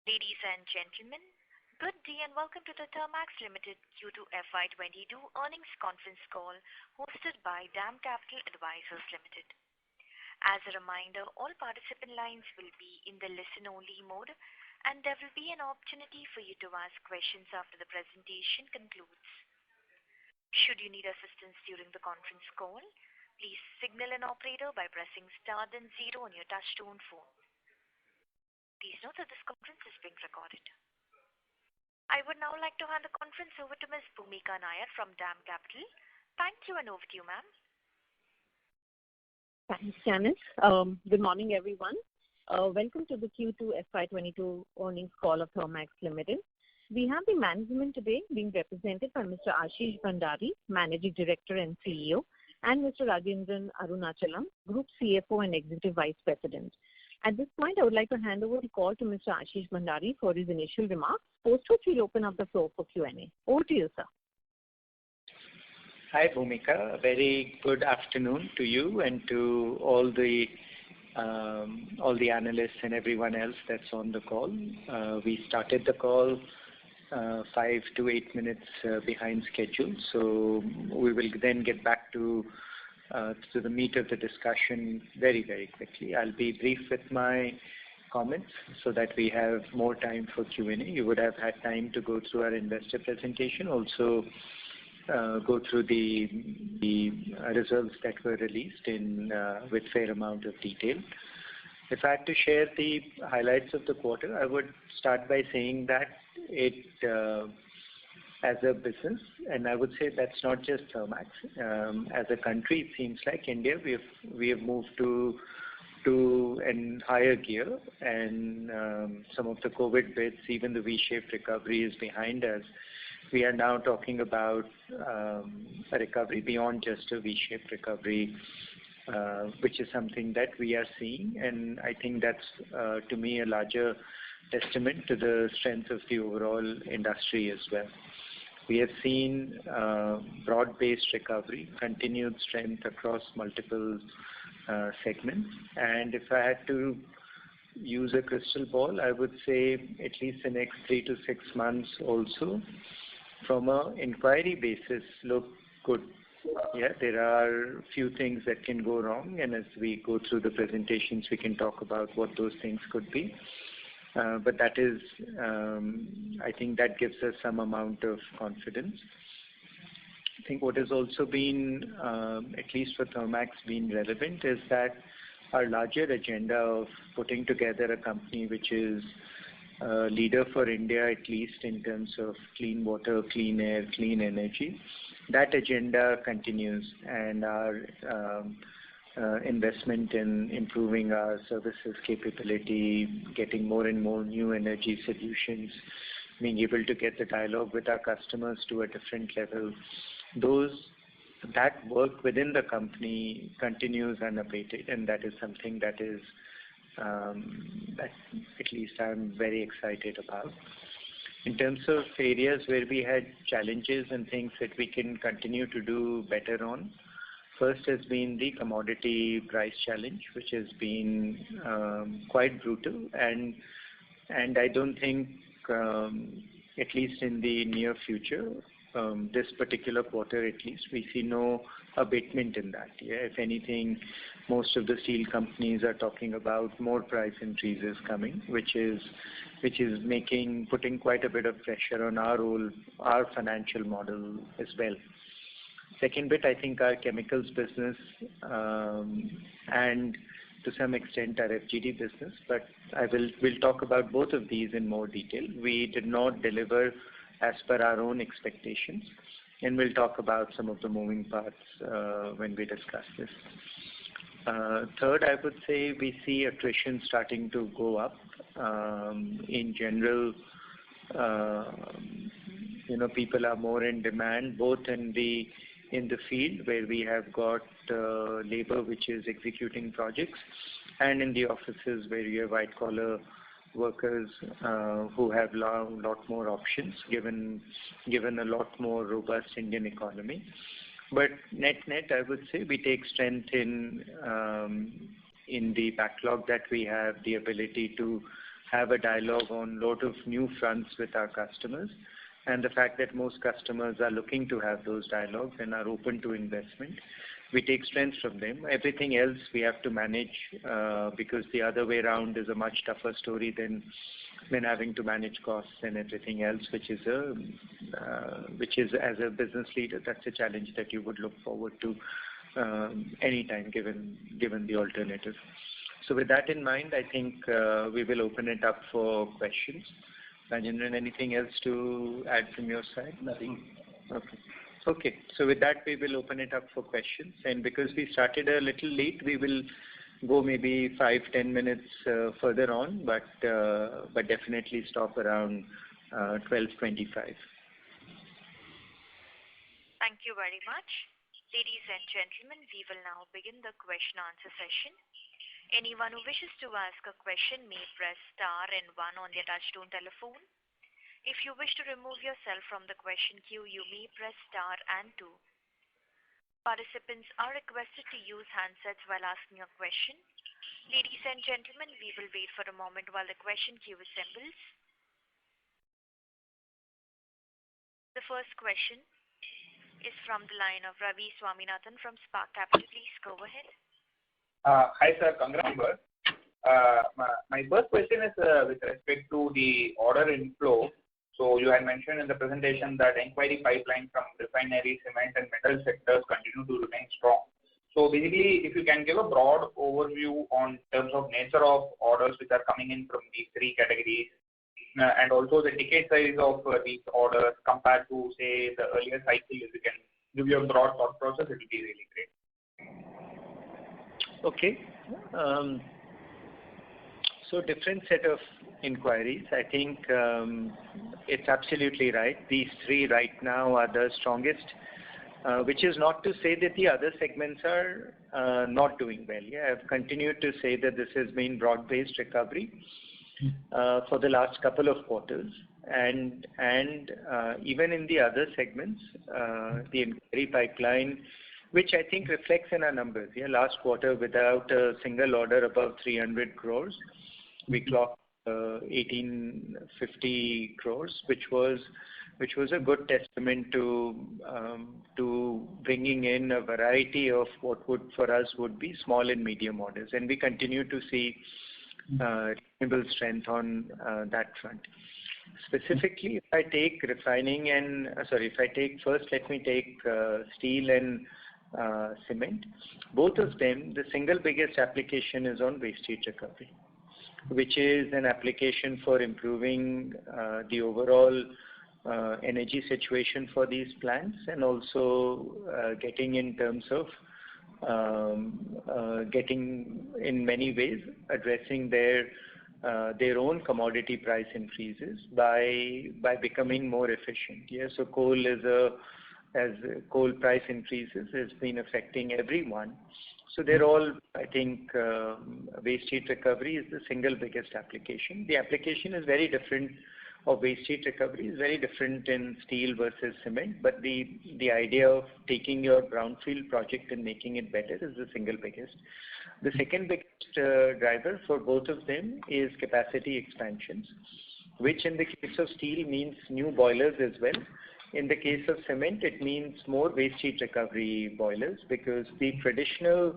Ladies and gentlemen, good day and welcome to the Thermax Limited Q2 FY22 earnings conference call hosted by DAM Capital Advisors Limited. As a reminder, all participant lines will be in the listen-only mode, and there will be an opportunity for you to ask questions after the presentation concludes. Should you need assistance during the conference call, please signal an operator by pressing star then 0 on your touch-tone phone. Please note that this conference is being recorded. I would now like to hand the conference over to Ms. Bhumika Nair from DAM Capital. Thank you and over to you, ma'am. Thanks, Janice. Good morning, everyone. Welcome to the Q2 FY22 earnings call of Thermax Limited. We have the management today being represented by Mr. Ashish Bhandari, Managing Director and CEO, and Mr. Rajendran Arunachalam, Group CFO and Executive Vice President. At this point, I would like to hand over the call to Mr. Ashish Bhandari for his initial remarks, post which we'll open up the floor for Q&A. Over to you, sir. Hi, Bhumika. A very good afternoon to you and to all the analysts and everyone else that's on the call. We started the call 5 to 8 minutes behind schedule, so we will then get back to the meat of the discussion very, very quickly. I'll be brief with my comments so that we have more time for Q&A. You would have had time to go through our investor presentation, also go through the results that were released with fair amount of detail. If I had to share the highlights of the quarter, I would start by saying that as a business, and I would say that's not just Thermax. As a country, it seems like India, we have moved to an higher gear, and some of the COVID bits, even the V-shaped recovery is behind us. We are now talking about a recovery beyond just a V-shaped recovery, which is something that we are seeing, and I think that's to me a larger testament to the strength of the overall industry as well. We have seen broad-based recovery, continued strength across multiple segments, and if I had to use a crystal ball, I would say at least the next 3 to 6 months also, from an inquiry basis, look good. Yeah, there are few things that can go wrong, and as we go through the presentations, we can talk about what those things could be. But that is, I think that gives us some amount of confidence. I think what has also been, at least for Thermax, been relevant is that our larger agenda of putting together a company which is a leader for India, at least in terms of clean water, clean air, clean energy, that agenda continues, and our investment in improving our services capability, getting more and more new energy solutions, being able to get the dialogue with our customers to a different level. That work within the company continues unabated, and that is something that is that at least I'm very excited about. In terms of areas where we had challenges and things that we can continue to do better on, first has been the commodity price challenge, which has been quite brutal, and I don't think, at least in the near future, this particular quarter at least, we see no abatement in that. Yeah, if anything, most of the steel companies are talking about more price increases coming, which is putting quite a bit of pressure on our financial model as well. Second bit, I think our chemicals business and to some extent our FGD business, but we'll talk about both of these in more detail. We did not deliver as per our own expectations, and we'll talk about some of the moving parts when we discuss this. Third, I would say we see attrition starting to go up. In general, people are more in demand, both in the field where we have got labor which is executing projects, and in the offices where you have white collar workers who have a lot more options given a lot more robust Indian economy. But net, I would say we take strength in the backlog that we have, the ability to have a dialogue on a lot of new fronts with our customers, and the fact that most customers are looking to have those dialogues and are open to investment. We take strength from them. Everything else we have to manage because the other way around is a much tougher story than having to manage costs and everything else, which is as a business leader, that's a challenge that you would look forward to anytime given the alternative. So with that in mind, I think we will open it up for questions. Rajendran, anything else to add from your side? Nothing. Okay. So with that, we will open it up for questions. And because we started a little late, we will go maybe 5-10 minutes further on, but definitely stop around 12:25. Thank you very much. Ladies and gentlemen, we will now begin the question answer session. Anyone who wishes to ask a question may press star and 1 on their touchtone telephone. If you wish to remove yourself from the question queue, you may press star and 2. Participants are requested to use handsets while asking a question. Ladies and gentlemen, we will wait for a moment while the question queue assembles. The first question is from the line of Ravi Swaminathan from Spark Capital. Please go ahead. Hi sir, congrats. My first question is with respect to the order inflow. So you had mentioned in the presentation that inquiry pipeline from refinery, cement and metal sectors continue to remain strong. So basically, if you can give a broad overview on terms of nature of orders which are coming in from these three categories, and also the ticket size of these orders compared to, say, the earlier cycle, if you can give your broad thought process, it will be really great. Okay. So different set of inquiries. I think it's absolutely right. These three right now are the strongest, which is not to say that the other segments are not doing well. Yeah, I've continued to say that this has been broad-based recovery for the last couple of quarters. And even in the other segments, the inquiry pipeline, which I think reflects in our numbers. Yeah, last quarter, without a single order above 300 crores, we clocked 1,850 crores, which was a good testament to bringing in a variety of what would be small and medium orders, and we continue to see reasonable strength on that front. Specifically, if I take steel and cement. Both of them, the single biggest application is on waste heat recovery, which is an application for improving the overall energy situation for these plants, and also getting in terms of getting in many ways addressing their own commodity price increases by becoming more efficient. Yeah, so as coal price increases has been affecting everyone. So they're all, I think, waste heat recovery is the single biggest application. The application is very different of waste heat recovery is very different in steel versus cement, but the idea of taking your brownfield project and making it better is the single biggest. The second biggest driver for both of them is capacity expansions, which in the case of steel means new boilers as well. In the case of cement, it means more waste heat recovery boilers, because the traditional,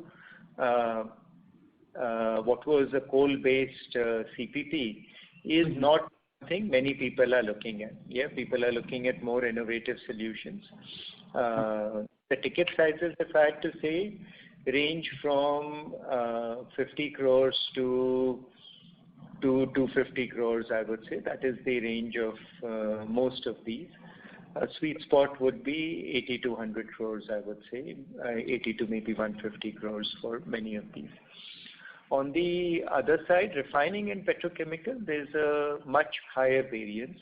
what was a coal-based CPP is not something many people are looking at. Yeah, people are looking at more innovative solutions. The ticket sizes, if I had to say, range from 50 crores to 250 crores, I would say. That is the range of most of these. A sweet spot would be 80 to 100 crores, I would say, 80 to maybe 150 crores for many of these. On the other side, refining and petrochemical, there's a much higher variance.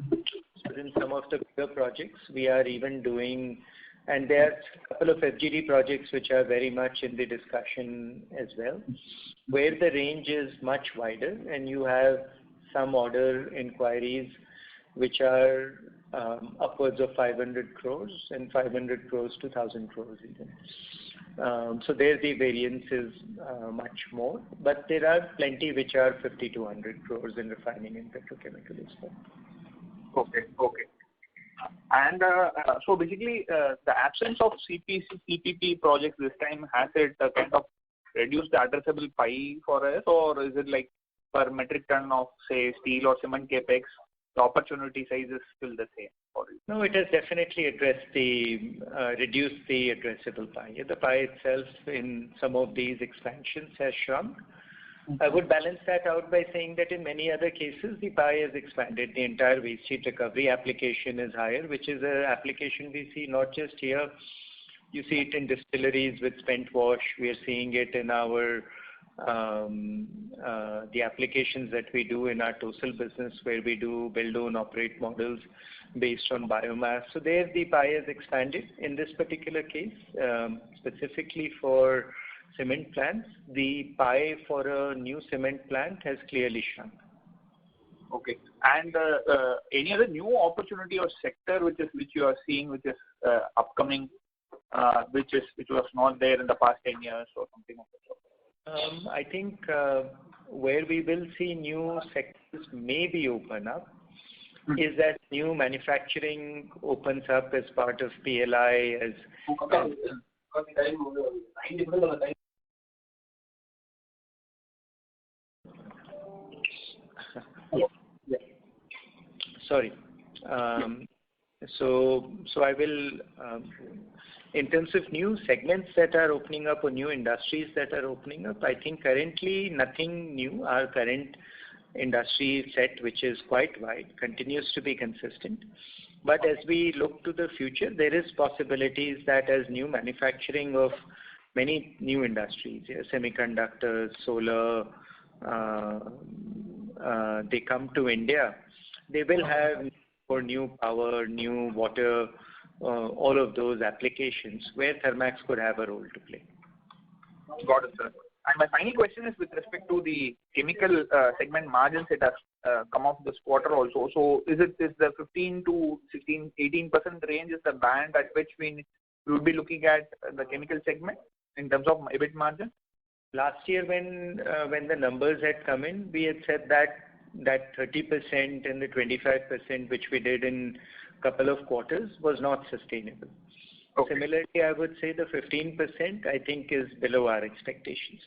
So in some of the bigger projects, we are even doing, and there are a couple of FGD projects which are very much in the discussion as well, where the range is much wider, and you have some order inquiries which are upwards of 500 crores and 500 crores to 1,000 crores even. So there the variance is much more, but there are plenty which are 50 to 100 crores in refining and petrochemical as well. Okay. And so basically, the absence of CPP projects this time, has it kind of reduced the addressable pie for us, or is it like per metric ton of, say, steel or cement capex, the opportunity size is still the same for you? No, it has definitely reduced the addressable pie. The pie itself in some of these expansions has shrunk. I would balance that out by saying that in many other cases, the pie has expanded. The entire waste heat recovery application is higher, which is an application we see not just here. You see it in distilleries with spent wash. We are seeing it in our the applications that we do in our TOSL business, where we do build, own, operate models based on biomass. So there the pie has expanded. In this particular case, specifically for cement plants, the pie for a new cement plant has clearly shrunk. Okay. And any other new opportunity or sector which you are seeing, which is upcoming, which was not there in the past 10 years or something of that sort? I think where we will see new sectors maybe open up is that new manufacturing opens up as part of PLI as Sorry. So I will, in terms of new segments that are opening up or new industries that are opening up, I think currently nothing new. Our current industry set, which is quite wide, continues to be consistent. But as we look to the future, there is possibilities that as new manufacturing of many new industries, semiconductors, solar, they come to India, they will have for new power, new water, all of those applications where Thermax could have a role to play. Got it, sir. And my final question is with respect to the chemical segment margins that have come off this quarter also. So is the 15 to 16, 18% range is the band at which we would be looking at the chemical segment in terms of EBIT margin? Last year when the numbers had come in, we had said that 30% and the 25% which we did in a couple of quarters was not sustainable. Okay. Similarly, I would say the 15% I think is below our expectations.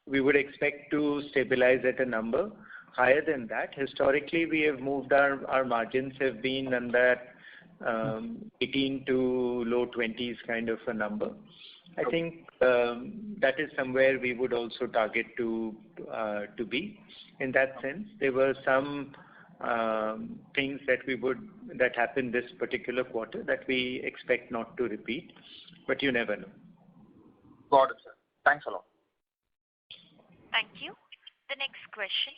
We would expect to stabilize at a number higher than that. Historically, we have moved our margins have been in that 18 to low 20s kind of a number. I think that is somewhere we would also target to be. In that sense, there were some things that happened this particular quarter that we expect not to repeat, but you never know. Got it, sir. Thanks a lot. Thank you. The next question.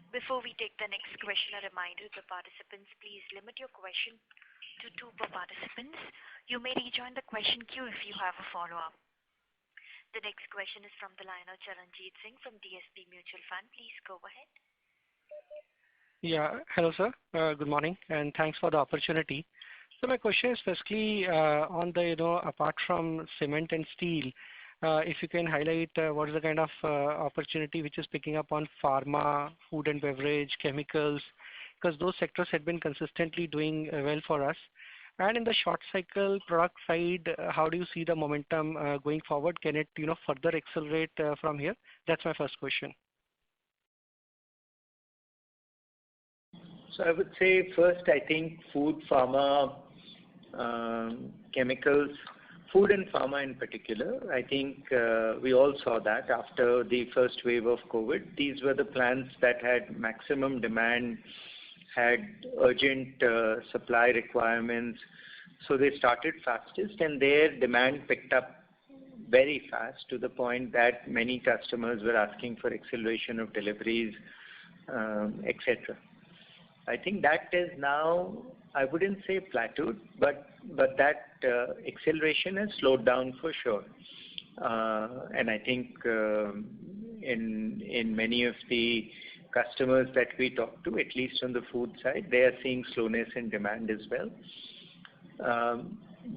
Before we take the next question, a reminder to participants, please limit your question to 2 per participants. You may rejoin the question queue if you have a follow-up. The next question is from the line of Charanjit Singh from DSP Mutual Fund. Please go ahead. Yeah. Hello, sir. Good morning, and thanks for the opportunity. So my question is firstly on the, apart from cement and steel, if you can highlight what is the kind of opportunity which is picking up on pharma, food and beverage, chemicals, because those sectors had been consistently doing well for us. And in the short cycle product side, how do you see the momentum going forward? Can it, further accelerate from here? That's my first question. So I would say first, I think food, pharma, chemicals, food and pharma in particular, I think we all saw that after the first wave of COVID. These were the plants that had maximum demand, had urgent supply requirements. So they started fastest and their demand picked up very fast to the point that many customers were asking for acceleration of deliveries, etc. I think that is now, I wouldn't say plateaued, but that acceleration has slowed down for sure. And I think in many of the customers that we talk to, at least on the food side, they are seeing slowness in demand as well.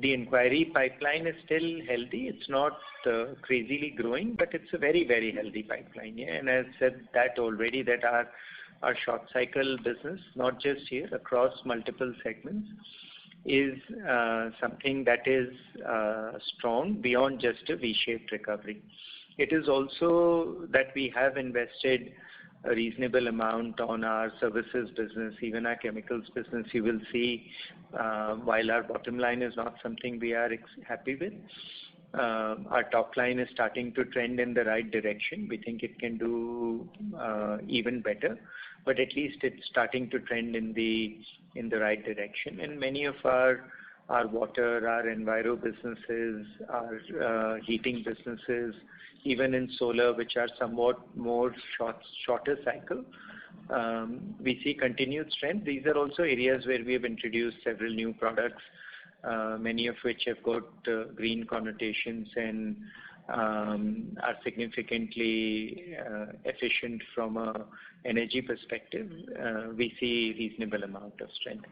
The inquiry pipeline is still healthy. It's not crazily growing, but it's a very, very healthy pipeline. Yeah, and I've said that already, that our short cycle business, not just here, across multiple segments, is something that is strong beyond just a V-shaped recovery. It is also that we have invested a reasonable amount on our services business, even our chemicals business. You will see, while our bottom line is not something we are happy with, our top line is starting to trend in the right direction. We think it can do even better, but at least it's starting to trend in the right direction. And many of our water, our enviro businesses, our heating businesses, even in solar, which are somewhat more shorter cycle, we see continued strength. These are also areas where we have introduced several new products, many of which have got green connotations and are significantly efficient from a energy perspective. We see reasonable amount of strength.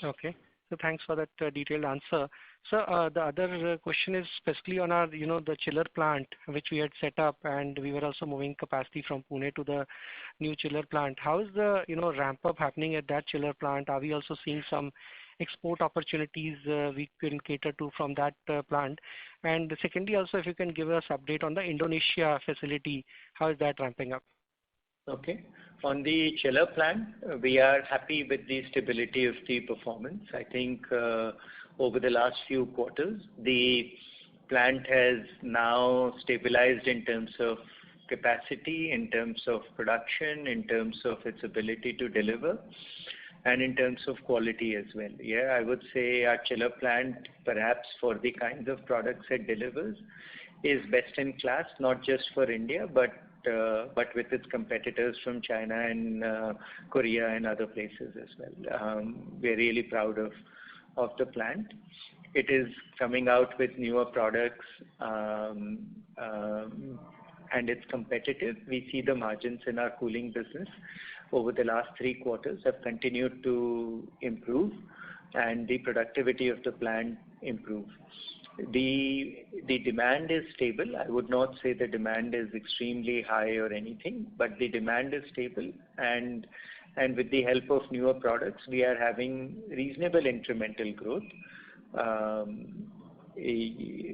Okay. So thanks for that detailed answer. So the other question is specifically on our, the chiller plant which we had set up, and we were also moving capacity from Pune to the new chiller plant. How is the ramp up happening at that chiller plant? Are we also seeing some export opportunities we can cater to from that plant? And secondly, also if you can give us update on the Indonesia facility, how is that ramping up? Okay. On the chiller plant, we are happy with the stability of the performance. I think over the last few quarters, the plant has now stabilized in terms of capacity, in terms of production, in terms of its ability to deliver, and in terms of quality as well. Yeah, I would say our chiller plant, perhaps for the kinds of products it delivers, is best in class, not just for India, but with its competitors from China and Korea and other places as well. We're really proud of the plant. It is coming out with newer products and it's competitive. We see the margins in our cooling business over the last 3 quarters have continued to improve, and the productivity of the plant improve. The demand is stable. I would not say the demand is extremely high or anything, but the demand is stable, and with the help of newer products, we are having reasonable incremental growth,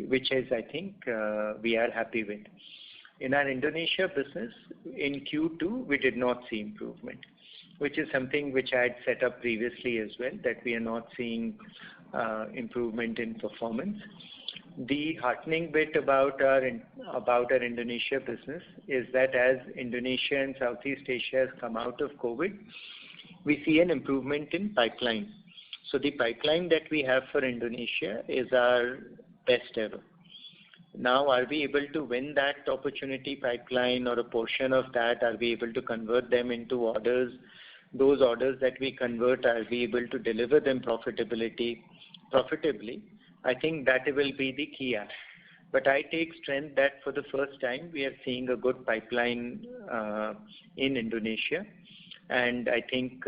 which is, I think, we are happy with. In our Indonesia business, in Q2, we did not see improvement, which is something which I had set up previously as well, that we are not seeing improvement in performance. The heartening bit about our Indonesia business is that as Indonesia and Southeast Asia has come out of COVID, we see an improvement in pipeline. So the pipeline that we have for Indonesia is our best ever. Now, are we able to win that opportunity pipeline or a portion of that? Are we able to convert them into orders? Those orders that we convert, are we able to deliver them profitably? I think that will be the key ask. But I take strength that for the first time we are seeing a good pipeline in Indonesia, and I think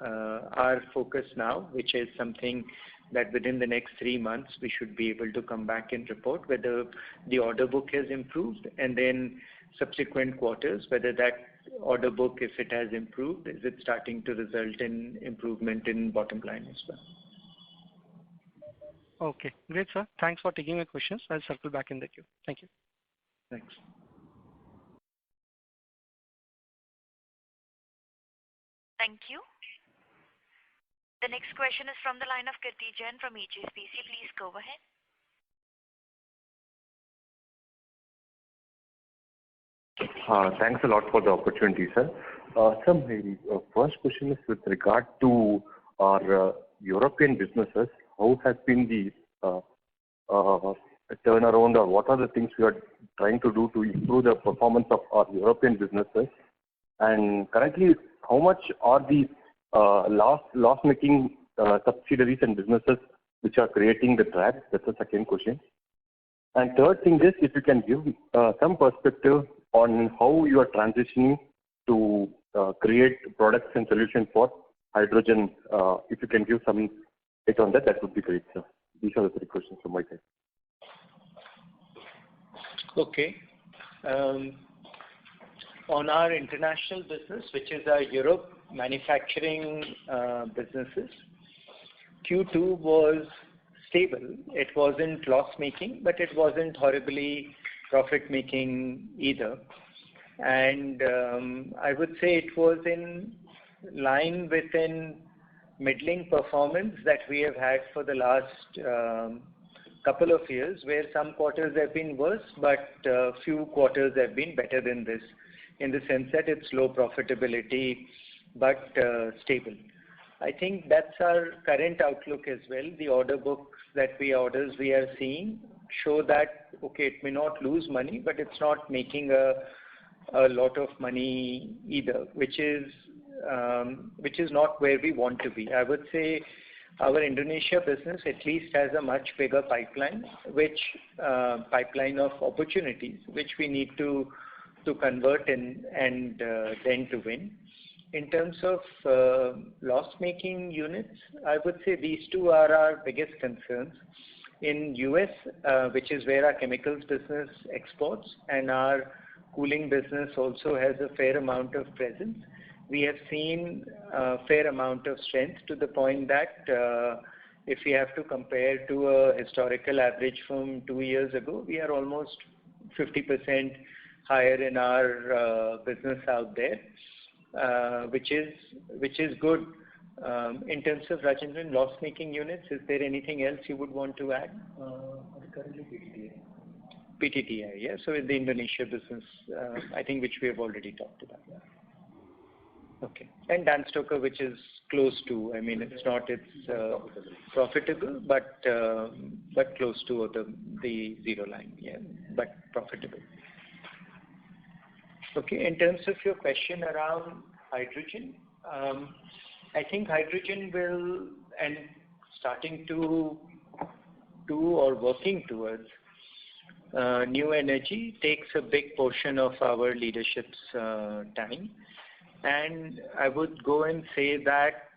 our focus now, which is something that within the next 3 months we should be able to come back and report whether the order book has improved, and then subsequent quarters whether that order book, if it has improved, is it starting to result in improvement in bottom line as well. Okay, great, sir. Thanks for taking my questions. I'll circle back in the queue. Thank you. Thanks. Thank you. The next question is from the line of Kirti Jain from HSBC. Please go ahead. Thanks a lot for the opportunity, sir. Sir, my first question is with regard to our European businesses. How has been the turnaround, or what are the things we are trying to do to improve the performance of our European businesses? And currently, how much are the loss-making subsidiaries and businesses which are creating the drag? That's the second question. And third thing is, if you can give some perspective on how you are transitioning to create products and solutions for hydrogen. If you can give some light on that, that would be great, sir. These are the three questions from my side. Okay. On our international business, which is our Europe manufacturing businesses, Q2 was stable. It wasn't loss-making, but it wasn't horribly profit-making either. And I would say it was in line within middling performance that we have had for the last couple of years, where some quarters have been worse, but few quarters have been better than this, in the sense that it's low profitability, but stable. I think that's our current outlook as well. The order books that we are seeing show that, okay, it may not lose money, but it's not making a lot of money either, which is not where we want to be. I would say our Indonesia business at least has a much bigger pipeline, pipeline of opportunities, which we need to convert and then to win. In terms of loss-making units, I would say these two are our biggest concerns. In US, which is where our chemicals business exports, and our cooling business also has a fair amount of presence, we have seen a fair amount of strength, to the point that if we have to compare to a historical average from 2 years ago, we are almost 50% higher in our business out there, which is good. In terms of Rajendran, loss-making units, is there anything else you would want to add? Currently PTTI. PTTI, yeah. So in the Indonesia business, I think which we have already talked about. Yeah. Okay. And Dan Stoker, which is close to, I mean, it's profitable, but close to the zero line, yeah, but profitable. Okay. In terms of your question around hydrogen, I think hydrogen will, and starting to do or working towards new energy, takes a big portion of our leadership's time. And I would go and say that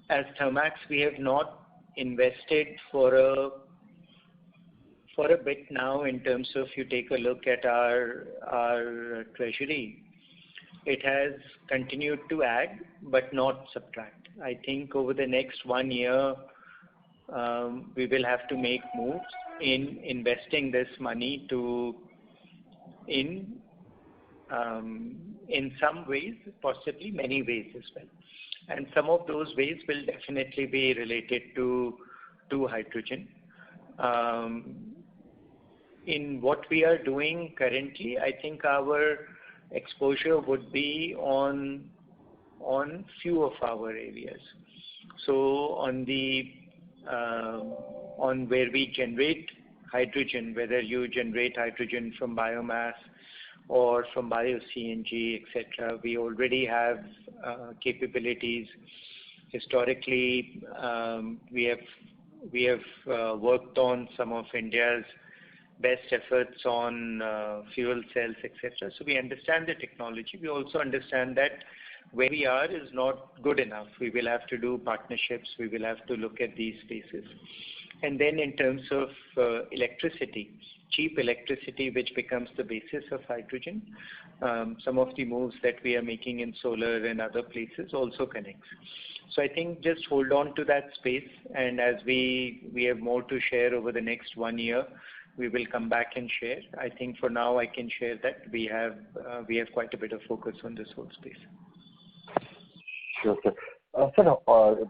as Thermax, we have not invested for a bit now, in terms of, you take a look at our treasury, it has continued to add but not subtract. I think over the next 1 year, we will have to make moves in investing this money in some ways, possibly many ways as well. And some of those ways will definitely be related to hydrogen. In what we are doing currently, I think our exposure would be on few of our areas. So on where we generate hydrogen, whether you generate hydrogen from biomass or from bio-CNG, etc., we already have capabilities. Historically, we have worked on some of India's best efforts on fuel cells, etc. So we understand the technology. We also understand that where we are is not good enough. We will have to do partnerships. We will have to look at these spaces. And then in terms of electricity, cheap electricity, which becomes the basis of hydrogen, some of the moves that we are making in solar and other places also connects. So I think just hold on to that space, and as we have more to share over the next 1 year, we will come back and share. I think for now I can share that we have quite a bit of focus on this whole space. Sure, sir. Sir,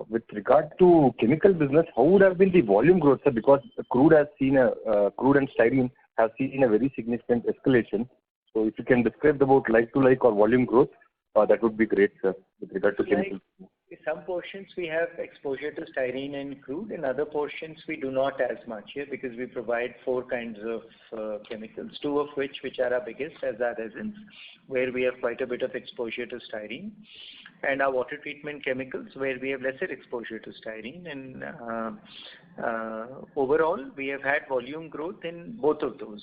with regard to chemical business, how would have been the volume growth, sir? Because crude and styrene have seen a very significant escalation. So if you can describe about like-to-like or volume growth, that would be great, sir, with regard to chemicals. In some portions we have exposure to styrene and crude, in other portions we do not as much here, because we provide 4 kinds of chemicals, 2 of which are our biggest, as are resins, where we have quite a bit of exposure to styrene, and our water treatment chemicals, where we have lesser exposure to styrene. And overall, we have had volume growth in both of those.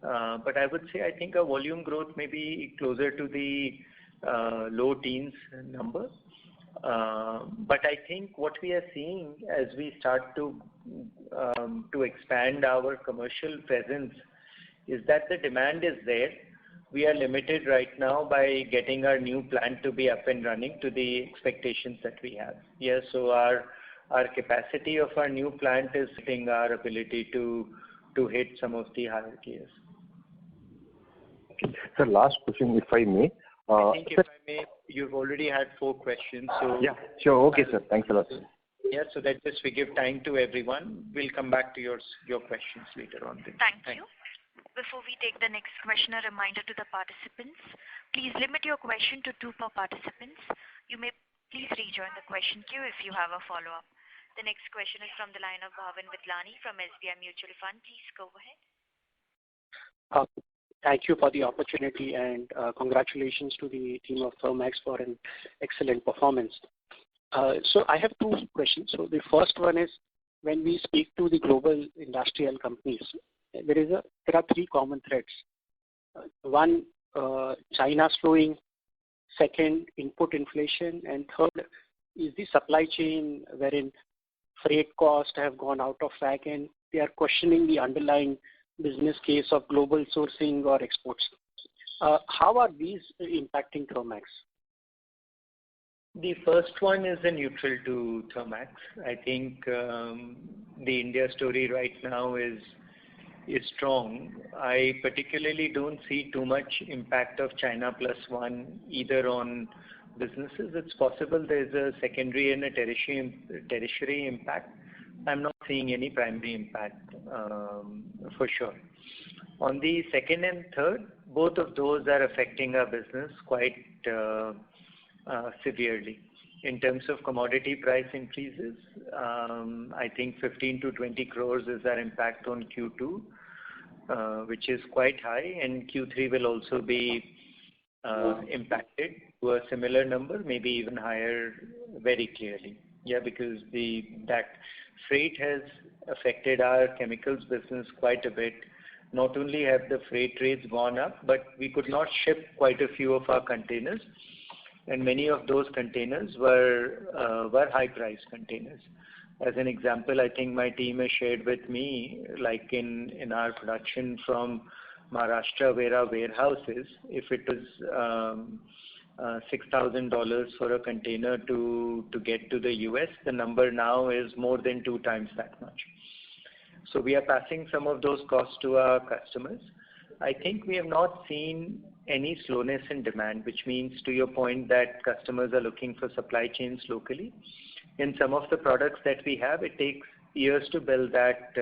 But I would say, I think our volume growth may be closer to the low teens number. But I think what we are seeing as we start to expand our commercial presence is that the demand is there. We are limited right now by getting our new plant to be up and running to the expectations that we have. Yeah, so our capacity of our new plant is hitting our ability to hit some of the higher gears. Okay. Sir, last question, if I may. I think if I may, you've already had 4 questions. So yeah, sure. Okay, sir. Thanks a lot. Yeah, so that just we give time to everyone. We'll come back to your questions later on. Thank you. Before we take the next question, a reminder to the participants. Please limit your question to 2 per participants. You may please rejoin the question queue if you have a follow-up. The next question is from the line of Bhavin Vitlani from SBI Mutual Fund. Please go ahead. Thank you for the opportunity and congratulations to the team of Thermax for an excellent performance. So I have 2 questions. So the first one is, when we speak to the global industrial companies, there are 3 common threads. One, China slowing. Second, input inflation, and third is the supply chain, wherein freight costs have gone out of whack and they are questioning the underlying business case of global sourcing or exports. How are these impacting Thermax? The first one is a neutral to Thermax. I think the India story right now is strong. I particularly don't see too much impact of China plus one either on businesses. It's possible there's a secondary and a tertiary impact. I'm not seeing any primary impact for sure. On the second and third, both of those are affecting our business quite severely. In terms of commodity price increases, I think 15 to 20 crores is our impact on Q2, which is quite high, and Q3 will also be impacted to a similar number, maybe even higher very clearly. Yeah, because that freight has affected our chemicals business quite a bit. Not only have the freight rates gone up, but we could not ship quite a few of our containers, and many of those containers were high-priced containers. As an example, I think my team has shared with me, like in our production from Maharashtra, where our warehouse is, if it was $6,000 for a container to get to the US, the number now is more than 2 times that much. So we are passing some of those costs to our customers. I think we have not seen any slowness in demand, which means, to your point, that customers are looking for supply chains locally. In some of the products that we have, it takes years to build that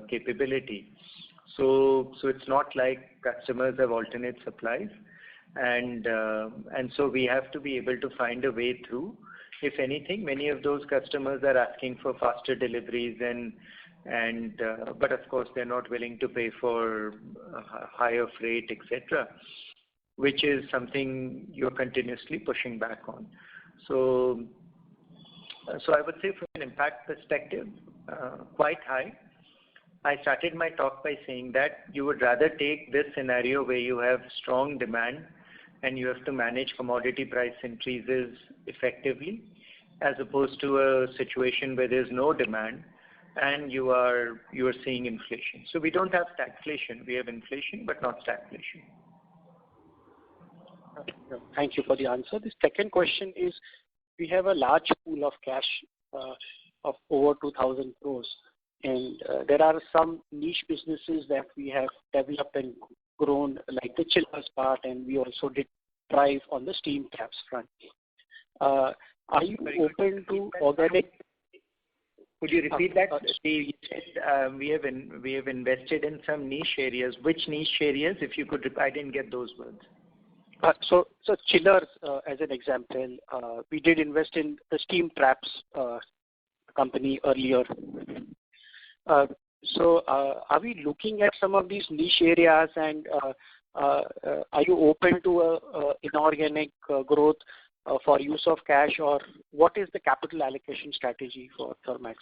capability. So it's not like customers have alternate supplies, and so we have to be able to find a way through. If anything, many of those customers are asking for faster deliveries, but of course they're not willing to pay for higher freight, etc., which is something you're continuously pushing back on. So I would say from an impact perspective, quite high. I started my talk by saying that you would rather take this scenario where you have strong demand and you have to manage commodity price increases effectively, as opposed to a situation where there's no demand and you are seeing inflation. So we don't have stagflation. We have inflation, but not stagflation. Thank you for the answer. The second question is, we have a large pool of cash of over 2,000 crores, and there are some niche businesses that we have developed and grown, like the chillers part, and we also did drive on the steam taps front. Are you open to organic? Could you repeat that? We have invested in some niche areas. Which niche areas? If you could, I didn't get those words. So chillers, as an example, we did invest in the steam traps company earlier. So are we looking at some of these niche areas, and are you open to inorganic growth for use of cash, or what is the capital allocation strategy for Thermax?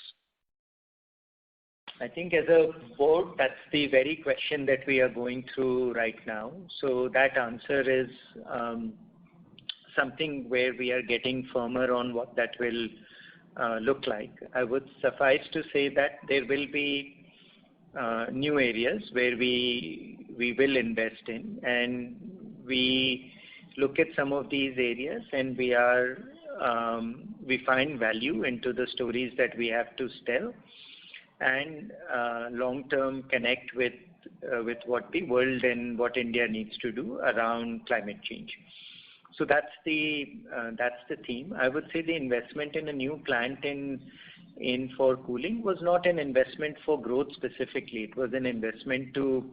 I think as a board, that's the very question that we are going through right now. So that answer is something where we are getting firmer on what that will look like. I would suffice to say that there will be new areas where we will invest in, and we look at some of these areas, and we find value into the stories that we have to tell, and long-term connect with what the world and what India needs to do around climate change. So that's the theme. I would say the investment in a new plant in for cooling was not an investment for growth specifically. It was an investment to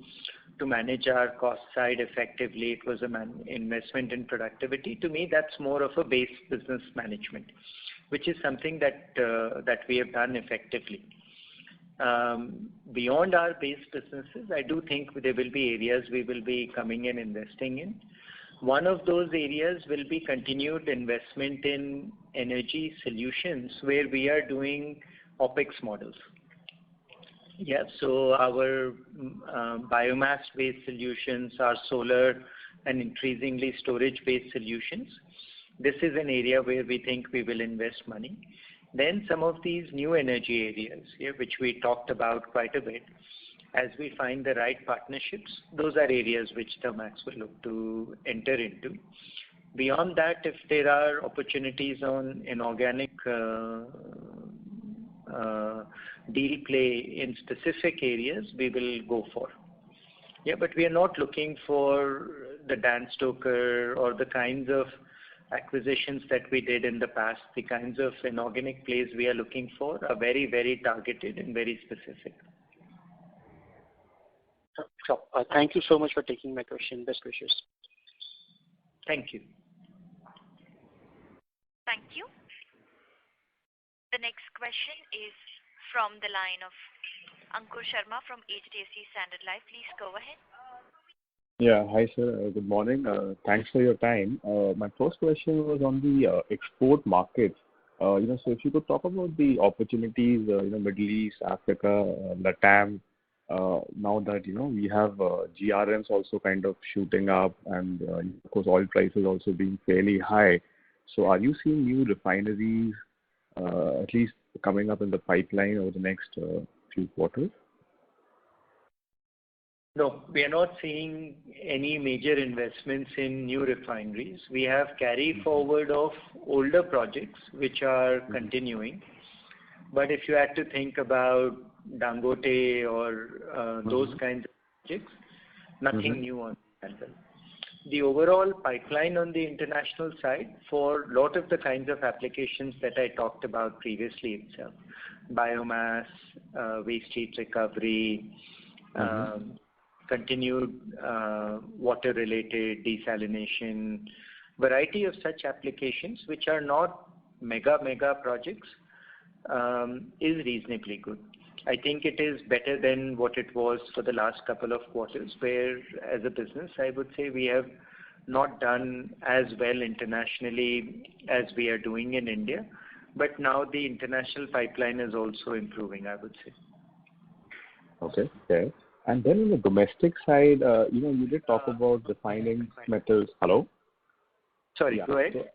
manage our cost side effectively. It was an investment in productivity. To me, that's more of a base business management, which is something that we have done effectively. Beyond our base businesses, I do think there will be areas we will be coming and investing in. One of those areas will be continued investment in energy solutions where we are doing OPEX models. Yeah, so our biomass-based solutions, our solar and increasingly storage-based solutions. This is an area where we think we will invest money. Then some of these new energy areas, which we talked about quite a bit, as we find the right partnerships, those are areas which Thermax will look to enter into. Beyond that, if there are opportunities on inorganic deal play in specific areas, we will go for. Yeah, but we are not looking for the Dan Stoker or the kinds of acquisitions that we did in the past. The kinds of inorganic plays we are looking for are very, very targeted and very specific. Sure. Thank you so much for taking my question. Best wishes. Thank you. Thank you. The next question is from the line of Ankur Sharma from HDFC Standard Life. Please go ahead. Yeah, hi sir. Good morning. Thanks for your time. My first question was on the export markets. So if you could talk about the opportunities, Middle East, Africa, LATAM. Now that we have GRMs also kind of shooting up, and of course oil prices also being fairly high. So are you seeing new refineries at least coming up in the pipeline over the next few quarters? No, we are not seeing any major investments in new refineries. We have carry forward of older projects which are continuing. But if you had to think about Dangote or those kinds of projects, nothing new on that. The overall pipeline on the international side for a lot of the kinds of applications that I talked about previously itself, biomass, waste heat recovery, continued water-related desalination, variety of such applications which are not mega projects, is reasonably good. I think it is better than what it was for the last couple of quarters, where as a business, I would say we have not done as well internationally as we are doing in India. But now the international pipeline is also improving, I would say. Okay. And then on the domestic side, you did talk about refining metals. Hello? Sorry, go ahead.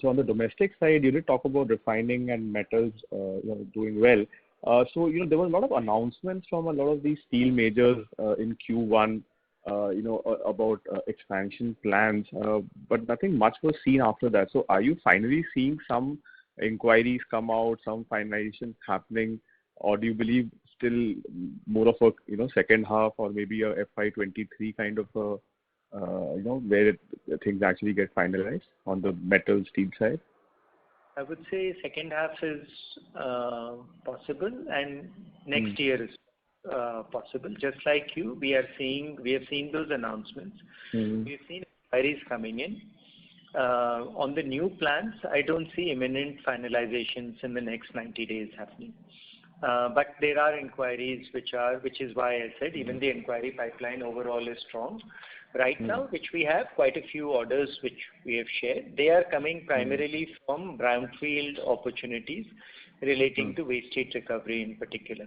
So on the domestic side, you did talk about refining and metals doing well. So there was a lot of announcements from a lot of these steel majors in Q1, about expansion plans, but nothing much was seen after that. So are you finally seeing some inquiries come out, some finalizations happening, or do you believe still more of a second half or maybe a FY23 kind of where things actually get finalized on the metal steel side? I would say second half is possible, and next year is possible. Just like you, we have seen those announcements. We've seen inquiries coming in. On the new plans, I don't see imminent finalizations in the next 90 days happening. But there are inquiries which is why I said even the inquiry pipeline overall is strong. Right now, which we have quite a few orders which we have shared. They are coming primarily from brownfield opportunities relating to waste heat recovery in particular.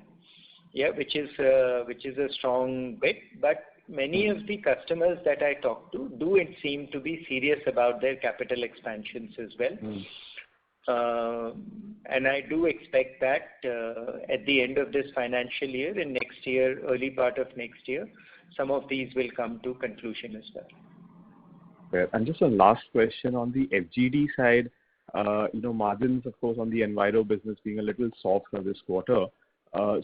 Yeah, which is a strong bit. But many of the customers that I talk to do seem to be serious about their capital expansions as well. And I do expect that at the end of this financial year and next year, early part of next year, some of these will come to conclusion as well. And just a last question on the FGD side, margins, of course, on the Enviro business being a little soft for this quarter.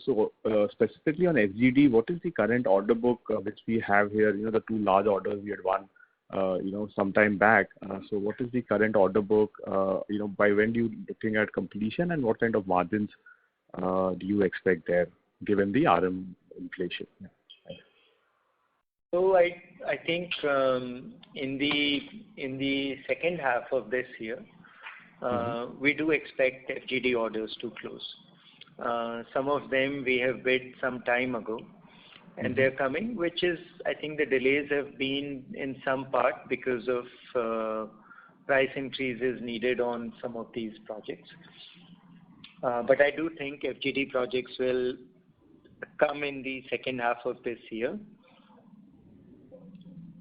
So specifically on FGD, what is the current order book which we have here? The two large orders we had won, some time back. So what is the current order book? By when do you looking at completion, and what kind of margins do you expect there, given the RM inflation? Yeah. So I think in the second half of this year, we do expect FGD orders to close. Some of them we have bid some time ago, and they're coming, which is, I think the delays have been in some part because of price increases needed on some of these projects. But I do think FGD projects will come in the second half of this year,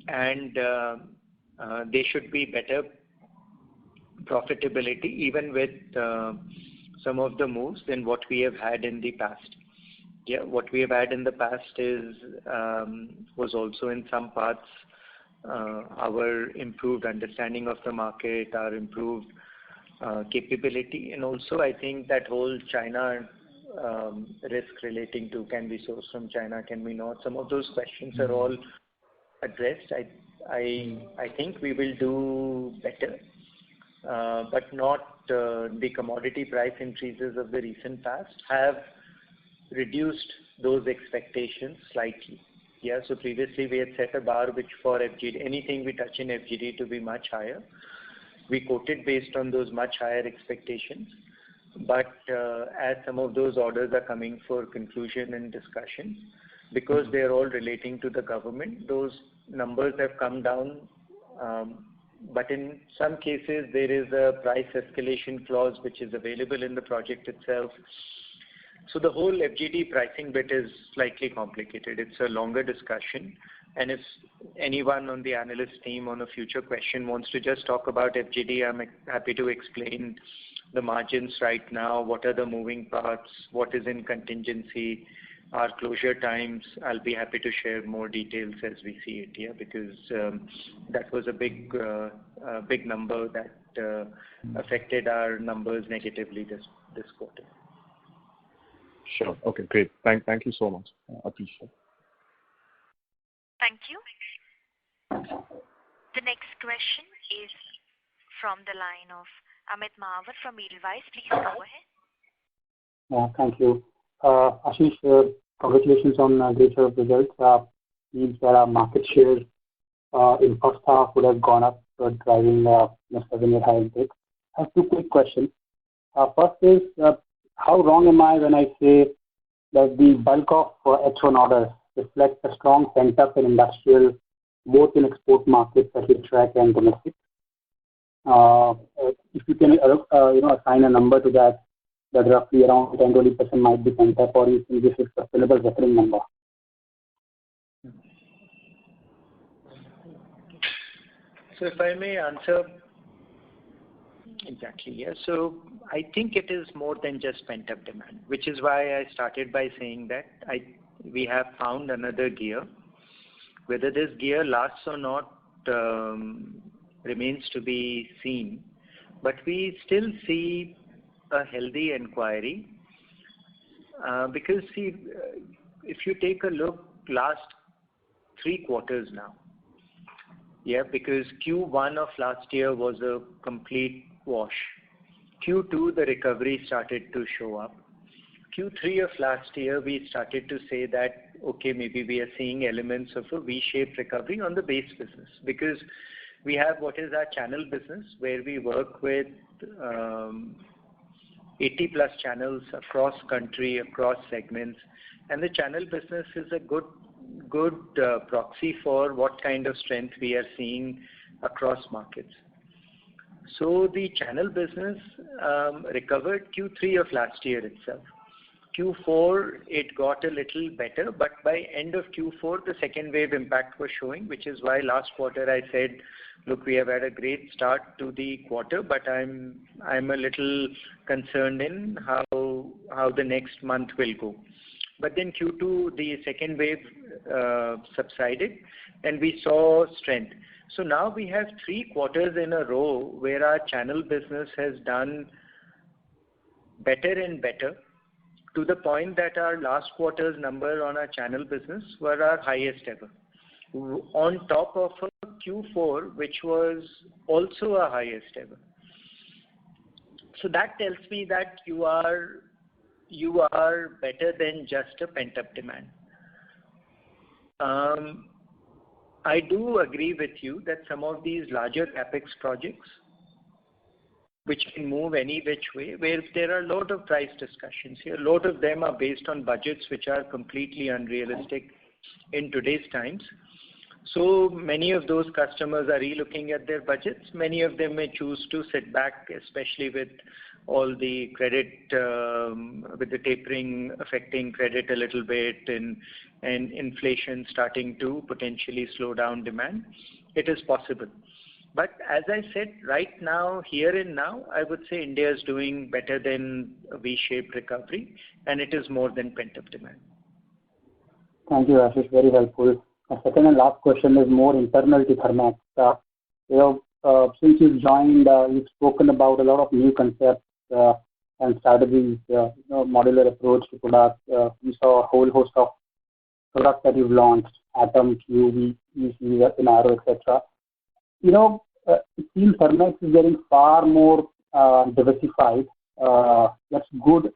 and they should be better profitability even with some of the moves than what we have had in the past. Yeah, what we have had in the past was also in some parts our improved understanding of the market, our improved capability, and also I think that whole China risk relating to can we source from China, can we not? Some of those questions are all addressed. I think we will do better, but not the commodity price increases of the recent past have reduced those expectations slightly. Yeah, so previously we had set a bar which for FGD, anything we touch in FGD to be much higher. We quoted based on those much higher expectations. But as some of those orders are coming for conclusion and discussion, because they are all relating to the government, those numbers have come down. But in some cases, there is a price escalation clause which is available in the project itself. So the whole FGD pricing bit is slightly complicated. It's a longer discussion. And if anyone on the analyst team on a future question wants to just talk about FGD, I'm happy to explain the margins right now, what are the moving parts, what is in contingency, our closure times. I'll be happy to share more details as we see it here, because that was a big number that affected our numbers negatively this quarter. Sure. Okay, great. Thank you so much. I appreciate it. Thank you. The next question is from the line of Amit Mahawar from Edelweiss. Please go ahead. Thank you. Ashish, congratulations on great set of results. Means that our market share in first half would have gone up, driving 7-year high intake. I have two quick questions. First is, how wrong am I when I say that the bulk of H1 orders reflect a strong pent-up in industrial, both in export markets that we track and domestic? If you can assign a number to that roughly around 10-20% might be pent-up, or you think this is a sustainable recurring number? So if I may answer exactly, yeah. So I think it is more than just pent-up demand, which is why I started by saying that we have found another gear. Whether this gear lasts or not remains to be seen, but we still see a healthy inquiry because see, if you take a look last 3 quarters now, yeah, because Q1 of last year was a complete wash. Q2 the recovery started to show up. Q3 of last year we started to say that okay, maybe we are seeing elements of a V-shaped recovery on the base business, because we have what is our channel business where we work with 80 plus channels across country, across segments, and the channel business is a good proxy for what kind of strength we are seeing across markets. So the channel business recovered Q3 of last year itself. Q4, it got a little better, but by end of Q4, the second wave impact was showing, which is why last quarter I said, look, we have had a great start to the quarter, but I'm a little concerned in how the next month will go. But then Q2, the second wave subsided, and we saw strength. So now we have 3 quarters in a row where our channel business has done better and better, to the point that our last quarter's number on our channel business were our highest ever, on top of a Q4, which was also our highest ever. So that tells me that you are better than just a pent-up demand. I do agree with you that some of these larger capex projects, which can move any which way, where there are a lot of price discussions here. A lot of them are based on budgets which are completely unrealistic in today's times. So many of those customers are relooking at their budgets. Many of them may choose to sit back, especially with all the credit, with the tapering affecting credit a little bit, and inflation starting to potentially slow down demand. It is possible. But as I said, right now, here and now, I would say India is doing better than a V-shaped recovery, and it is more than pent-up demand. Thank you, Ashish. Very helpful. My second and last question is more internal to Thermax. Since you've joined, you've spoken about a lot of new concepts and strategies, modular approach to products. We saw a whole host of products that you've launched, Atom, QV, EC, Arrow, etc. It seems Thermax is getting far more diversified. That's good,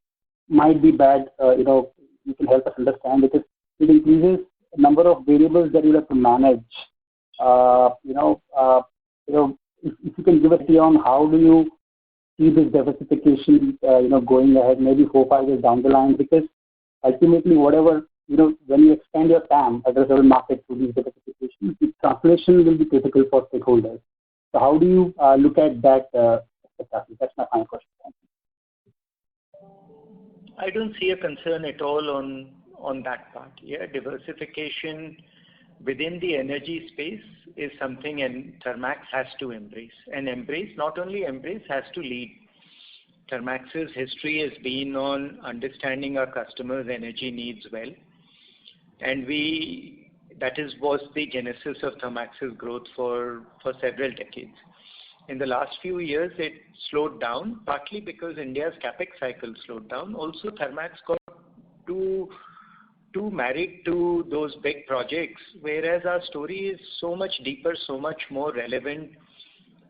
might be bad. You can help us understand, because it increases the number of variables that you have to manage. If you can give a view on how do you see this diversification, going ahead, maybe 4-5 years down the line, because ultimately, whatever, when you expand your TAM, addressable market to these diversifications, the translation will be critical for stakeholders. So how do you look at that? That's my final question. Thank you. I don't see a concern at all on that part. Yeah, diversification within the energy space is something, and Thermax has to embrace. And not only embrace, has to lead. Thermax's history has been on understanding our customers' energy needs well. And was the genesis of Thermax's growth for several decades. In the last few years, it slowed down, partly because India's capex cycle slowed down. Also, Thermax got too married to those big projects, whereas our story is so much deeper, so much more relevant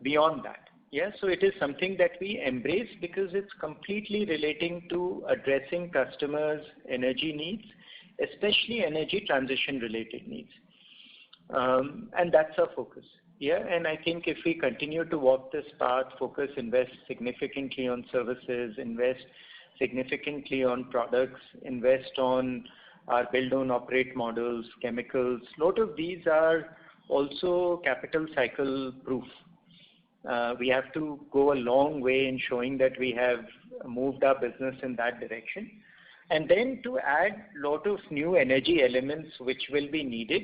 beyond that. Yeah, so it is something that we embrace because it's completely relating to addressing customers' energy needs, especially energy transition related needs. And that's our focus. Yeah, and I think if we continue to walk this path, invest significantly on services, invest significantly on products, invest on our build own operate models, chemicals, a lot of these are also capital cycle proof. We have to go a long way in showing that we have moved our business in that direction. And then to add a lot of new energy elements which will be needed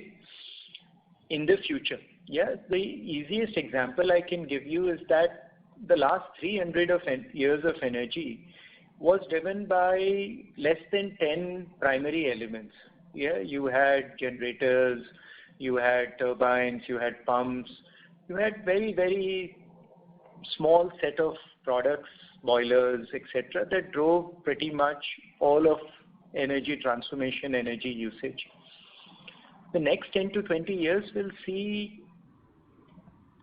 in the future. Yeah, the easiest example I can give you is that the last 300 years of energy was driven by less than 10 primary elements. Yeah, you had generators, you had turbines, you had pumps, you had very, very small set of products, boilers, etc., that drove pretty much all of energy transformation, energy usage. The next 10 to 20 years will see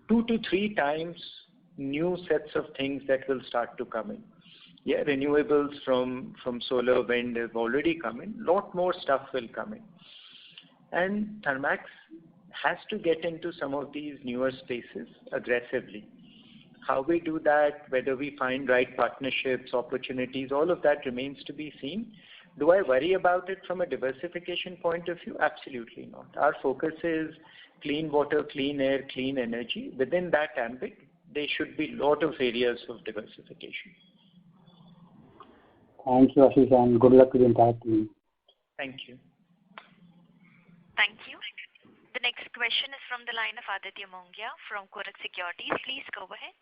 2 to 3 times new sets of things that will start to come in. Yeah, renewables from solar, wind have already come in. Lot more stuff will come in. And Thermax has to get into some of these newer spaces aggressively. How we do that, whether we find right partnerships, opportunities, all of that remains to be seen. Do I worry about it from a diversification point of view? Absolutely not. Our focus is clean water, clean air, clean energy. Within that ambit, there should be a lot of areas of diversification. Thank you, Ashish, and good luck to the entire team. Thank you. Thank you. The next question is from the line of Aditya Mongia from Kotak Securities. Please go ahead.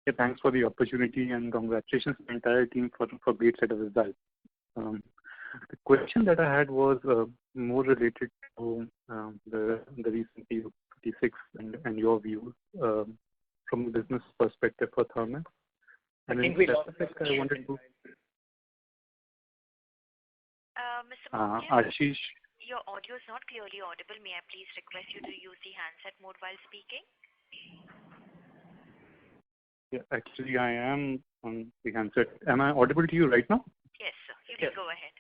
Yeah, thanks for the opportunity and congratulations to the entire team for great set of results. The question that I had was more related to the recent FY26 and your views from a business perspective for Thermax. And I think we lost I wanted to. Mr. Mongia, Ashish. your audio is not clearly audible. May I please request you to use the handset mode while speaking? Yeah, actually, I am on the handset. Am I audible to you right now? Yes, sir. You can go ahead.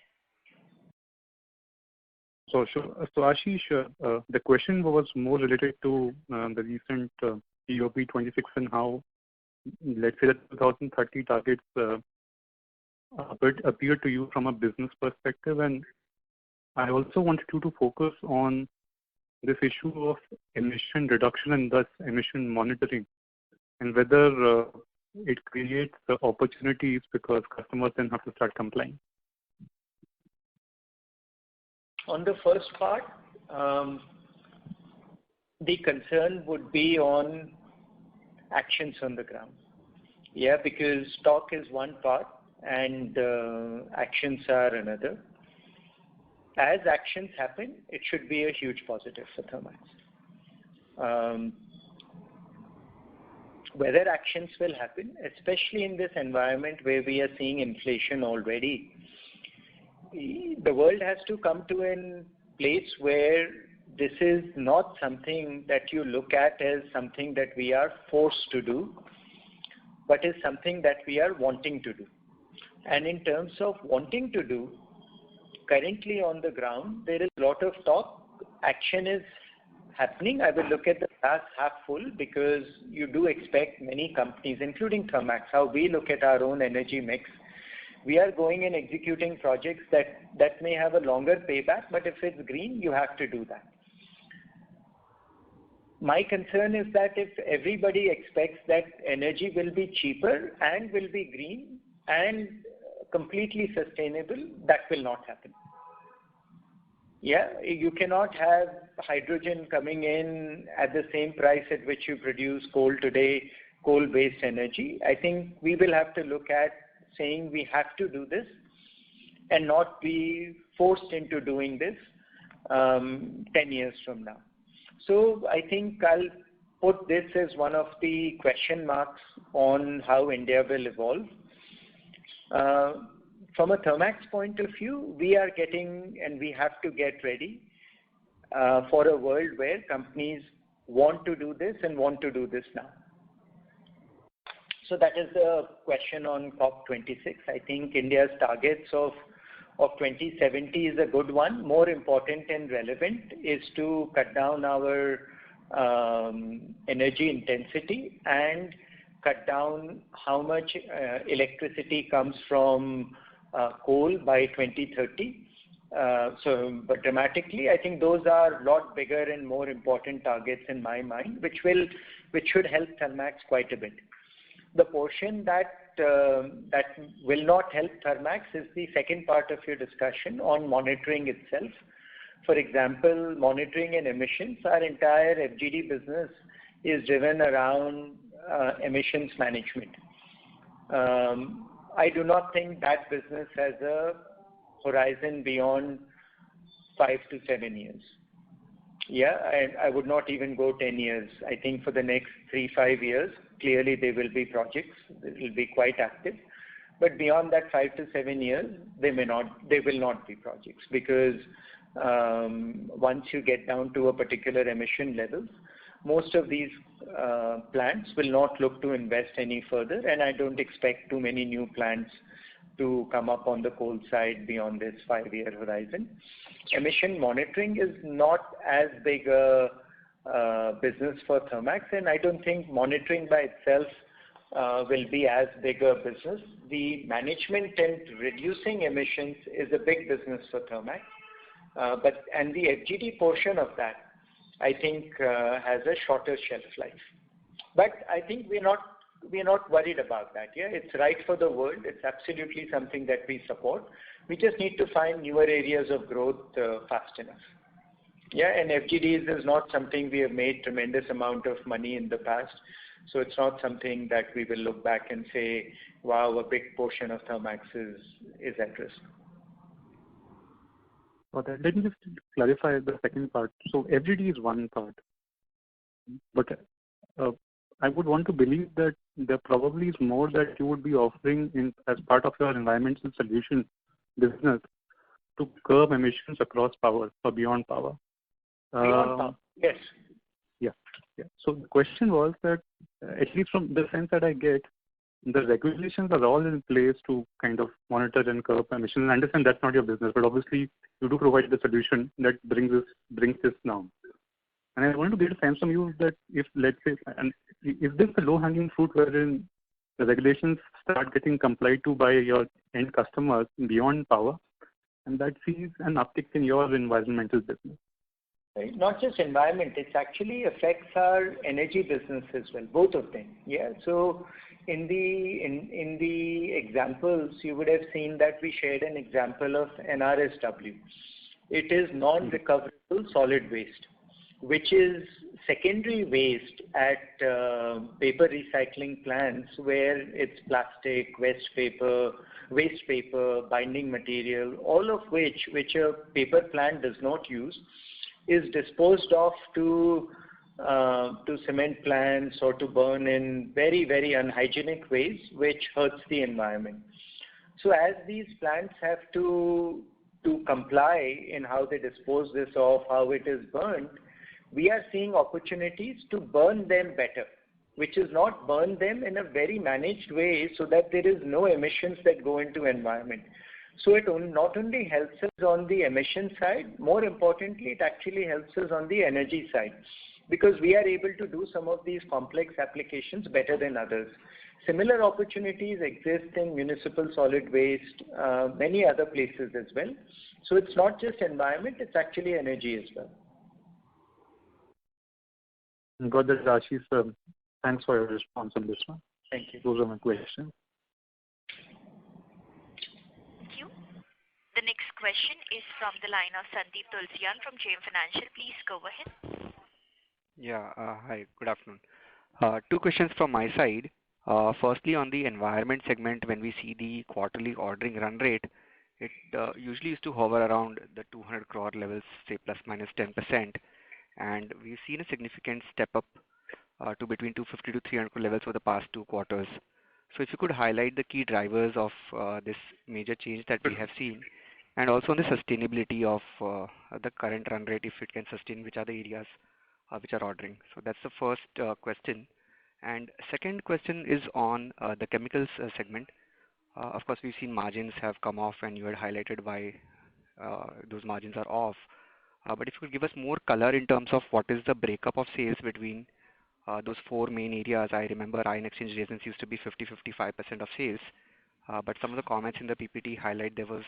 So Ashish, the question was more related to the recent COP26 and how, let's say, the 2030 targets appear to you from a business perspective. And I also wanted you to focus on this issue of emission reduction and thus emission monitoring, and whether it creates opportunities because customers then have to start complying. On the first part, the concern would be on actions on the ground. Yeah, because talk is one part and actions are another. As actions happen, it should be a huge positive for Thermax. Whether actions will happen, especially in this environment where we are seeing inflation already, the world has to come to a place where this is not something that you look at as something that we are forced to do, but is something that we are wanting to do. And in terms of wanting to do, currently on the ground, there is a lot of talk. Action is happening. I will look at the glass half full because you do expect many companies, including Thermax, how we look at our own energy mix. We are going and executing projects that may have a longer payback, but if it's green, you have to do that. My concern is that if everybody expects that energy will be cheaper and will be green and completely sustainable, that will not happen. Yeah, you cannot have hydrogen coming in at the same price at which you produce coal today, coal-based energy. I think we will have to look at saying we have to do this and not be forced into doing this 10 years from now. So I think I'll put this as one of the question marks on how India will evolve. From a Thermax point of view, we are getting and we have to get ready for a world where companies want to do this and want to do this now. So that is the question on COP26. I think India's targets of 2070 is a good one. More important and relevant is to cut down our energy intensity and cut down how much electricity comes from coal by 2030. But dramatically, I think those are a lot bigger and more important targets in my mind, which should help Thermax quite a bit. The portion that will not help Thermax is the second part of your discussion on monitoring itself. For example, monitoring and emissions, our entire FGD business is driven around emissions management. I do not think that business has a horizon beyond 5 to 7 years. Yeah, I would not even go 10 years. I think for the next 3-5 years, clearly there will be projects. They will be quite active. But beyond that 5 to 7 years, they will not be projects because once you get down to a particular emission level, most of these plants will not look to invest any further, and I don't expect too many new plants to come up on the coal side beyond this 5-year horizon. Emission monitoring is not as big a business for Thermax, and I don't think monitoring by itself will be as big a business. The management and reducing emissions is a big business for Thermax, and the FGD portion of that, I think, has a shorter shelf life. But I think we're not not worried about that. Yeah, it's right for the world. It's absolutely something that we support. We just need to find newer areas of growth fast enough. Yeah, and FGDs is not something we have made tremendous amount of money in the past. So it's not something that we will look back and say, wow, a big portion of Thermax is at risk. Okay, let me just clarify the second part. So FGD is one part, but I would want to believe that there probably is more that you would be offering as part of your environmental solution business to curb emissions across power or beyond power. Beyond power, yes. Yeah. So the question was that, at least from the sense that I get, the regulations are all in place to kind of monitor and curb emissions. I understand that's not your business, but obviously you do provide the solution that brings this down. And I want to get a sense from you that if, let's say, and is this a low-hanging fruit wherein the regulations start getting complied to by your end customers beyond power, and that sees an uptick in your environmental business? Right. Not just environment, it actually affects our energy business as well, both of them. Yeah. So in the examples, you would have seen that we shared an example of NRSW. It is non-recoverable solid waste, which is secondary waste at paper recycling plants where it's plastic, waste paper, binding material, all of which a paper plant does not use, is disposed of to cement plants or to burn in very, very unhygienic ways, which hurts the environment. So as these plants have to comply in how they dispose this off, how it is burned, we are seeing opportunities to burn them better, which is not burn them in a very managed way so that there is no emissions that go into environment. So it not only helps us on the emission side, more importantly, it actually helps us on the energy side, because we are able to do some of these complex applications better than others. Similar opportunities exist in municipal solid waste, many other places as well. So it's not just environment, it's actually energy as well. Got that, Ashish. Thanks for your response on this one. Thank you. Those are my questions. Thank you. The next question is from the line of Sandeep Tulsiyan from JM Financial. Please go ahead. Yeah. Hi, good afternoon. Two questions from my side. Firstly, on the environment segment, when we see the quarterly ordering run rate, it usually used to hover around the 200 crore levels, say plus minus 10%. And we've seen a significant step up to between 250 to 300 crore levels for the past 2 quarters. So if you could highlight the key drivers of this major change that we have seen, and also on the sustainability of the current run rate, if it can sustain, which are the areas which are ordering. So that's the first question. And second question is on the chemicals segment. Of course, we've seen margins have come off, and you had highlighted why those margins are off. But if you could give us more color in terms of what is the breakup of sales between those 4 main areas. I remember ion exchange resins used to be 50-55% of sales. But some of the comments in the PPT highlight there was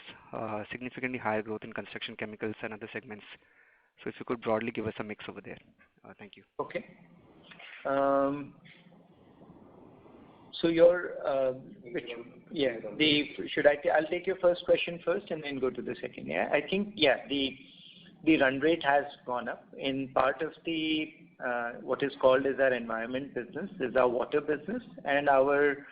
significantly higher growth in construction chemicals and other segments. So if you could broadly give us a mix over there. Thank you. Okay. So your I'll take your first question first and then go to the second. Yeah, I think the run rate has gone up in part of the what is called as our environment business, is our water business, and our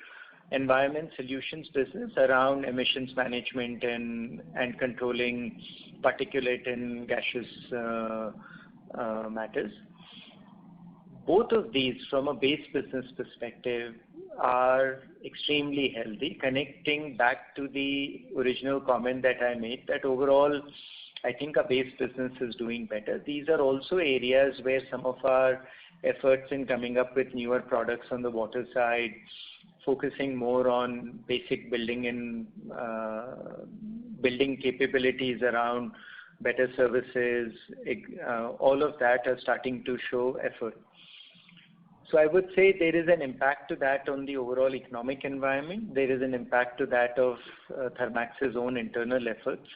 environment solutions business around emissions management and controlling particulate and gaseous matters. Both of these, from a base business perspective, are extremely healthy, connecting back to the original comment that I made, that overall, I think our base business is doing better. These are also areas where some of our efforts in coming up with newer products on the water side, focusing more on basic building and building capabilities around better services, all of that are starting to show effort. So I would say there is an impact to that on the overall economic environment. There is an impact to that of Thermax's own internal efforts.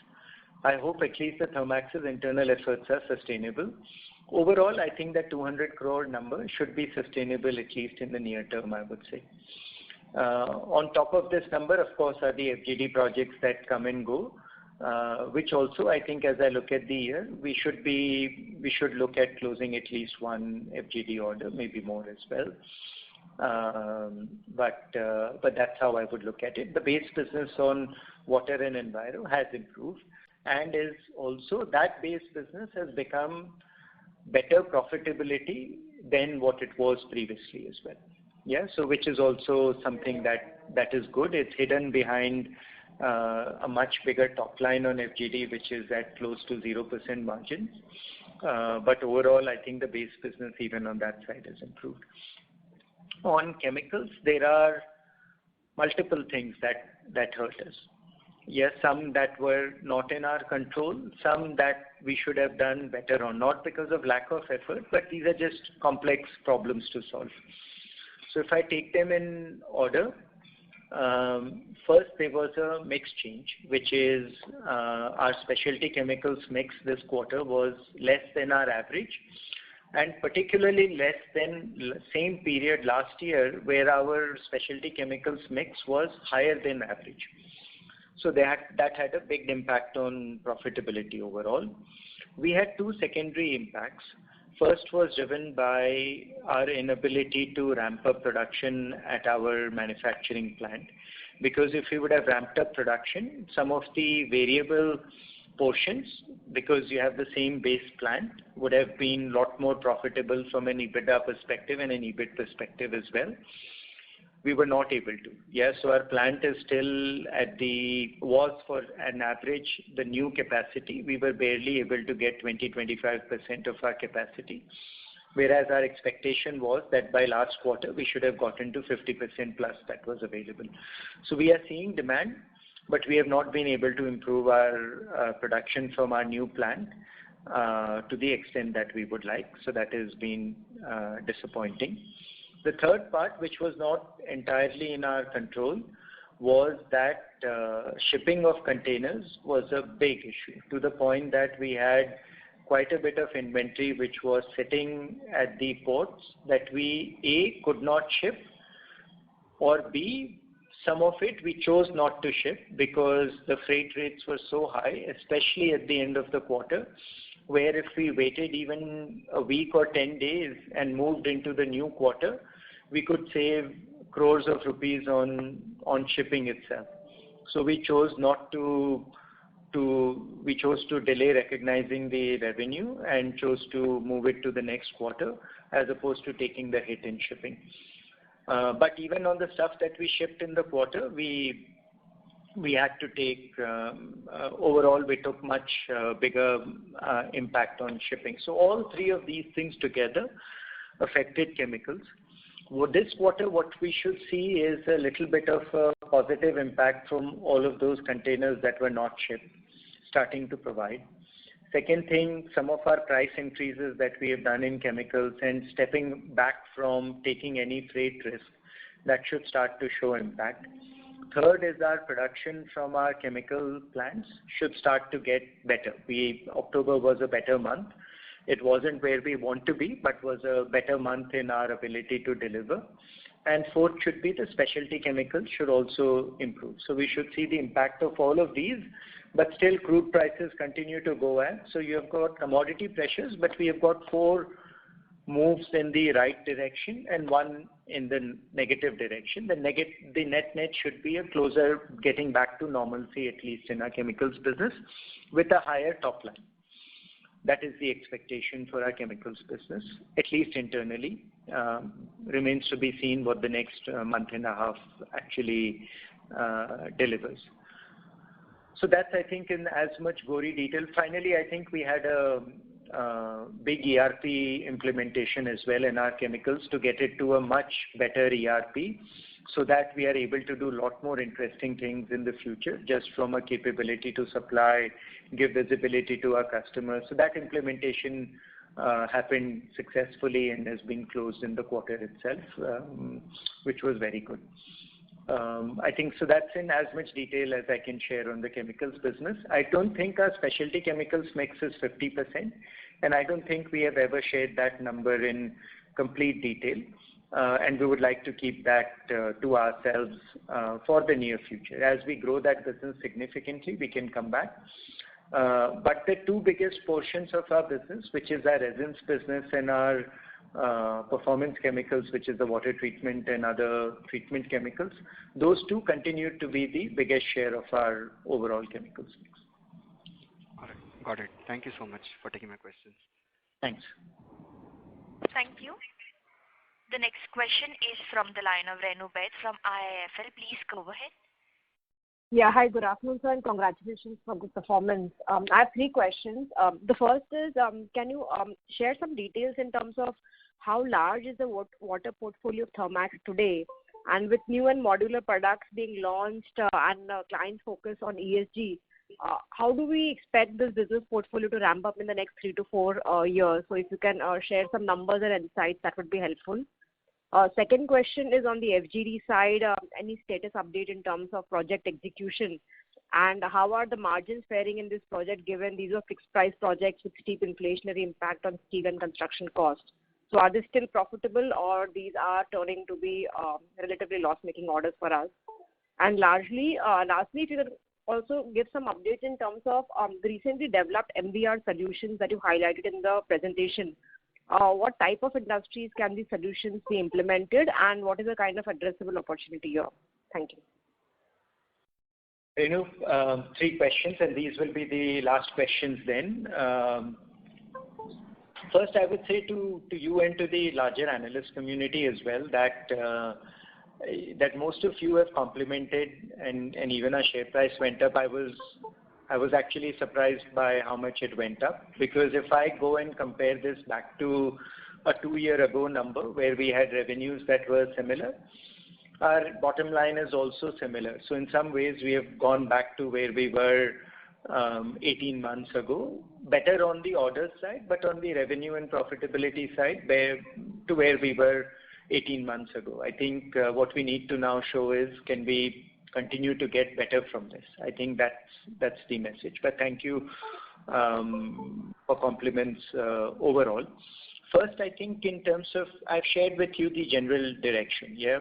I hope at least the Thermax's internal efforts are sustainable. Overall, I think that 200 crore number should be sustainable at least in the near term, I would say. On top of this number, of course, are the FGD projects that come and go, which also I think as I look at the year, we should look at closing at least one FGD order, maybe more as well. But that's how I would look at it. The base business on water and enviro has improved, and is also that base business has become better profitability than what it was previously as well. Yeah, so which is also something that is good. It's hidden behind a much bigger top line on FGD, which is at close to 0% margins. But overall, I think the base business even on that side has improved. On chemicals, there are multiple things that hurt us. Yes, some that were not in our control, some that we should have done better on, not because of lack of effort, but these are just complex problems to solve. So if I take them in order, first there was a mix change, which is our specialty chemicals mix this quarter was less than our average, and particularly less than same period last year where our specialty chemicals mix was higher than average. So that had a big impact on profitability overall. We had two secondary impacts. First was driven by our inability to ramp up production at our manufacturing plant. Because if we would have ramped up production, some of the variable portions, because you have the same base plant, would have been a lot more profitable from an EBITDA perspective and an EBIT perspective as well. We were not able to. Yeah, so our plant is still was for an average, the new capacity, we were barely able to get 20-25% of our capacity. Whereas our expectation was that by last quarter, we should have gotten to 50% plus that was available. So we are seeing demand, but we have not been able to improve our production from our new plant to the extent that we would like. So that has been disappointing. The third part, which was not entirely in our control, was that shipping of containers was a big issue, to the point that we had quite a bit of inventory which was sitting at the ports that we A, could not ship, or B, some of it we chose not to ship because the freight rates were so high, especially at the end of the quarter, where if we waited even a week or 10 days and moved into the new quarter, we could save crores of rupees on shipping itself. So we chose to delay recognizing the revenue and chose to move it to the next quarter as opposed to taking the hit in shipping. But even on the stuff that we shipped in the quarter, we had to take, overall we took much bigger impact on shipping. So all three of these things together affected chemicals. This quarter, what we should see is a little bit of a positive impact from all of those containers that were not shipped, starting to provide. Second thing, some of our price increases that we have done in chemicals and stepping back from taking any freight risk, that should start to show impact. Third is our production from our chemical plants should start to get better. October was a better month. It wasn't where we want to be, but was a better month in our ability to deliver. And fourth should be the specialty chemicals should also improve. So we should see the impact of all of these, but still crude prices continue to go up. So you have got commodity pressures, but we have got 4 moves in the right direction and 1 in the negative direction. The net should be a closer getting back to normalcy, at least in our chemicals business, with a higher top line. That is the expectation for our chemicals business, at least internally. Remains to be seen what the next month and a half actually delivers. So that's, I think, in as much gory detail. Finally, I think we had a big ERP implementation as well in our chemicals to get it to a much better ERP, so that we are able to do a lot more interesting things in the future, just from a capability to supply, give visibility to our customers. So that implementation happened successfully and has been closed in the quarter itself, which was very good. I think so that's in as much detail as I can share on the chemicals business. I don't think our specialty chemicals mix is 50%, and I don't think we have ever shared that number in complete detail. And we would like to keep that to ourselves for the near future. As we grow that business significantly, we can come back. But the two biggest portions of our business, which is our resins business and our performance chemicals, which is the water treatment and other treatment chemicals, those two continue to be the biggest share of our overall chemicals mix. All right, got it. Thank you so much for taking my questions. Thanks. Thank you. The next question is from the line of Renu Baid from IIFL. Please go ahead. Yeah, hi, good afternoon, sir, and congratulations for good performance. I have three questions. The first is, can you share some details in terms of how large is the water portfolio of Thermax today? And with new and modular products being launched and client focus on ESG, how do we expect this business portfolio to ramp up in the next 3 to 4 years? So if you can share some numbers and insights, that would be helpful. Second question is on the FGD side, any status update in terms of project execution, and how are the margins faring in this project given these are fixed price projects with steep inflationary impact on steel and construction costs? So are they still profitable, or these are turning to be relatively loss-making orders for us? And lastly, if you could also give some updates in terms of the recently developed MVR solutions that you highlighted in the presentation. What type of industries can these solutions be implemented, and what is the kind of addressable opportunity here? Thank you. Renu, three questions, and these will be the last questions then. First, I would say to you and to the larger analyst community as well that most of you have complimented, and even our share price went up. I was actually surprised by how much it went up, because if I go and compare this back to a 2-year ago number where we had revenues that were similar, our bottom line is also similar. So in some ways we have gone back to where we were 18 months ago, better on the order side, but on the revenue and profitability side to where we were 18 months ago. I think what we need to now show is, can we continue to get better from this? I think that's the message. But thank you for compliments overall. First, I think in terms of, I've shared with you the general direction. Yeah.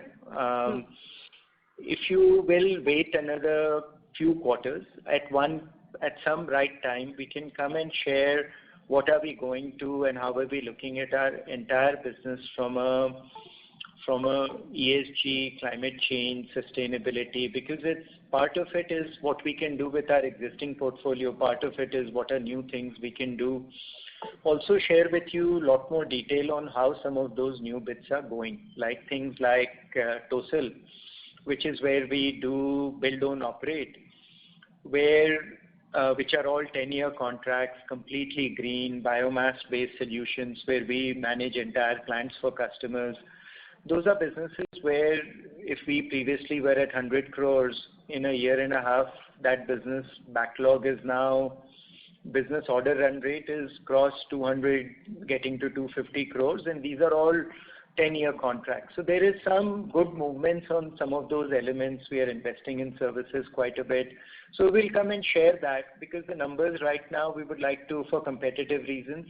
If you will wait another few quarters, at some right time, we can come and share what are we going to and how are we looking at our entire business from a ESG, climate change, sustainability, because it's part of it is what we can do with our existing portfolio. Part of it is what are new things we can do. Also share with you a lot more detail on how some of those new bits are going, like things like TOSL, which is where we do build, own, operate, which are all 10-year contracts, completely green, biomass-based solutions where we manage entire plants for customers. Those are businesses where if we previously were at 100 crores in a year and a half, that business backlog is now, business order run rate is crossed 200, getting to 250 crores, and these are all 10-year contracts. So there is some good movements on some of those elements. We are investing in services quite a bit. So we'll come and share that, because the numbers right now we would like to, for competitive reasons,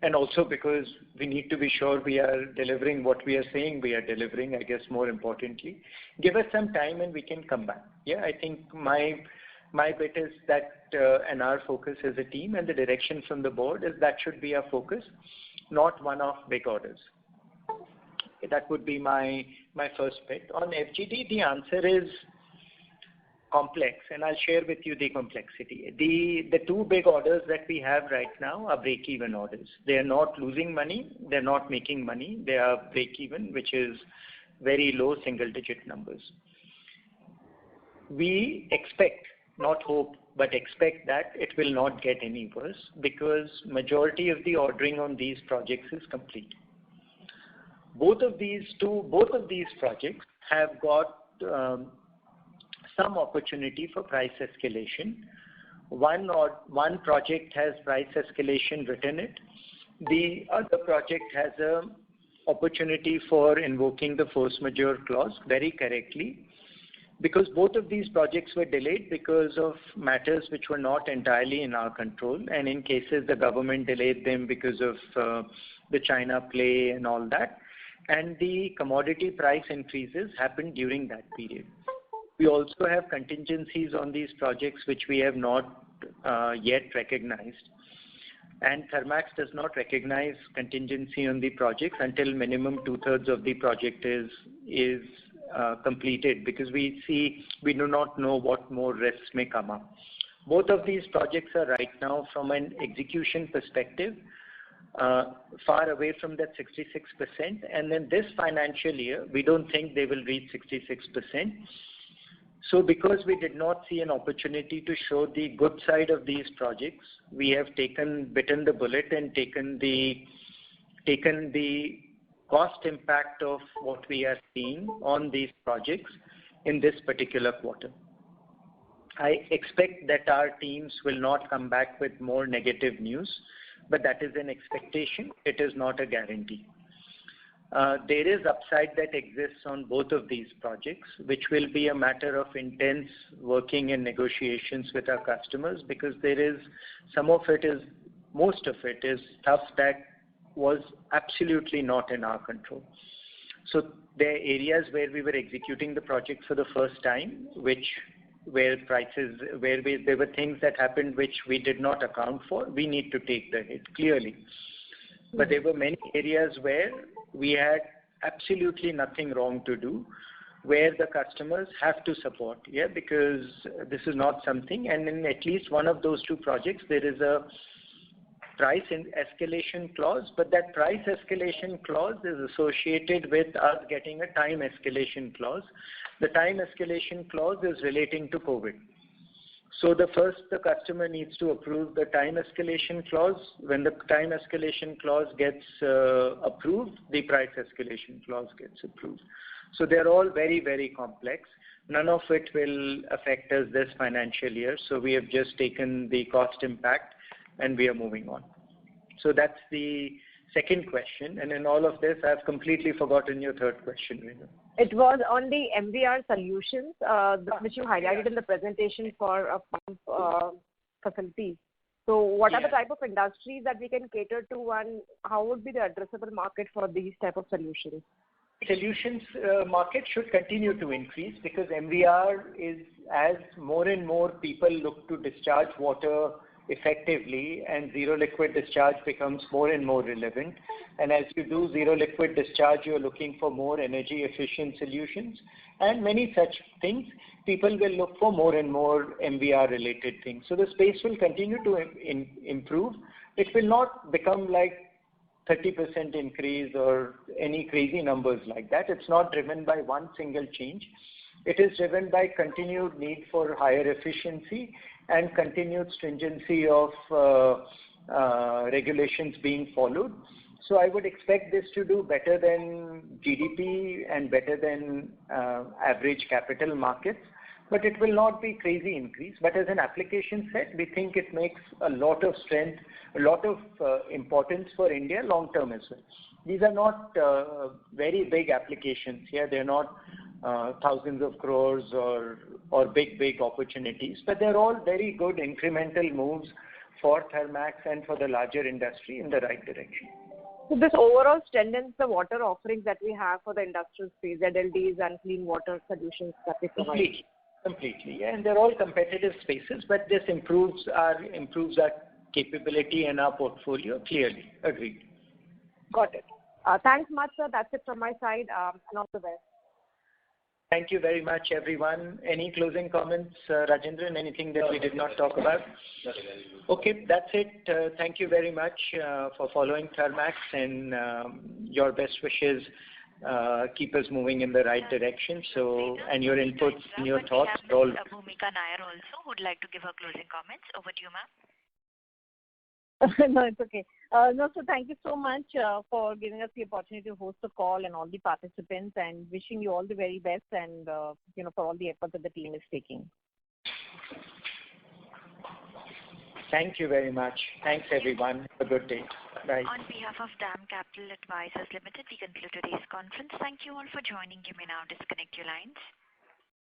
and also because we need to be sure we are delivering what we are saying we are delivering, I guess more importantly. Give us some time and we can come back. Yeah, I think my bit is that, and our focus as a team and the direction from the board is that should be our focus, not one-off big orders. That would be my first bit. On FGD, the answer is complex, and I'll share with you the complexity. The two big orders that we have right now are break-even orders. They are not losing money, they're not making money, they are break-even, which is very low single-digit numbers. We expect, not hope, but expect that it will not get any worse, because majority of the ordering on these projects is complete. Both of these projects have got some opportunity for price escalation. One project has price escalation written in it. The other project has a opportunity for invoking the force majeure clause very correctly. because both of these projects were delayed because of matters which were not entirely in our control, and in cases the government delayed them because of the China play and all that, and the commodity price increases happened during that period. We also have contingencies on these projects which we have not yet recognized, and Thermax does not recognize contingency on the projects until minimum 2/3 of the project is completed, because we do not know what more risks may come up. Both of these projects are right now, from an execution perspective, far away from that 66%, and then this financial year we don't think they will reach 66%. So because we did not see an opportunity to show the good side of these projects, we have bitten the bullet and taken the cost impact of what we are seeing on these projects in this particular quarter. I expect that our teams will not come back with more negative news, but that is an expectation. It is not a guarantee. There is upside that exists on both of these projects, which will be a matter of intense working and negotiations with our customers, because most of it is stuff that was absolutely not in our control. So there are areas where we were executing the project for the first time, where there were things that happened which we did not account for. We need to take the hit, clearly. But there were many areas where we had absolutely nothing wrong to do, where the customers have to support, because this is not something, and in at least one of those two projects, there is a price escalation clause, but that price escalation clause is associated with us getting a time escalation clause. The time escalation clause is relating to COVID. So the customer needs to approve the time escalation clause. When the time escalation clause gets approved, the price escalation clause gets approved. So they're all very, very complex. None of it will affect us this financial year. So we have just taken the cost impact and we are moving on. So that's the second question. And in all of this, I've completely forgotten your third question, Renu. It was on the MVR solutions, which you highlighted in the presentation for pump facilities. So what are the type of industries that we can cater to, and how would be the addressable market for these type of solutions? Solutions market should continue to increase, because MVR is, as more and more people look to discharge water effectively, and zero liquid discharge becomes more and more relevant. And as you do zero liquid discharge, you're looking for more energy efficient solutions and many such things. People will look for more and more MVR related things. So the space will continue to improve. It will not become like 30% increase or any crazy numbers like that. It's not driven by one single change. It is driven by continued need for higher efficiency and continued stringency of regulations being followed. So I would expect this to do better than GDP and better than average capital markets, but it will not be crazy increase. But as an application set, we think it makes a lot of strength, a lot of importance for India long term as well. These are not very big applications here. They're not thousands of crores or big opportunities, but they're all very good incremental moves for Thermax and for the larger industry in the right direction. So this overall strengthens the water offerings that we have for the industrial space, ZLDs and clean water solutions that we provide. Completely, yeah. And they're all competitive spaces, but this improves our capability and our portfolio, clearly. Agreed. Got it. Thanks much, sir. That's it from my side. And all the best. Thank you very much, everyone. Any closing comments, Rajendran? Anything that we did not talk about? Okay, that's it. Thank you very much for following Thermax, and your best wishes keep us moving in the right direction. So, and your inputs and your thoughts are all. Bhumika Nair also would like to give her closing comments. Over to you, ma'am. No, it's okay. So thank you so much for giving us the opportunity to host the call and all the participants, and wishing you all the very best, and for all the effort that the team is taking. Thank you very much. Thanks, everyone. Have a good day. Bye. On behalf of DAM Capital Advisors Limited, we conclude today's conference. Thank you all for joining. You may now disconnect your lines.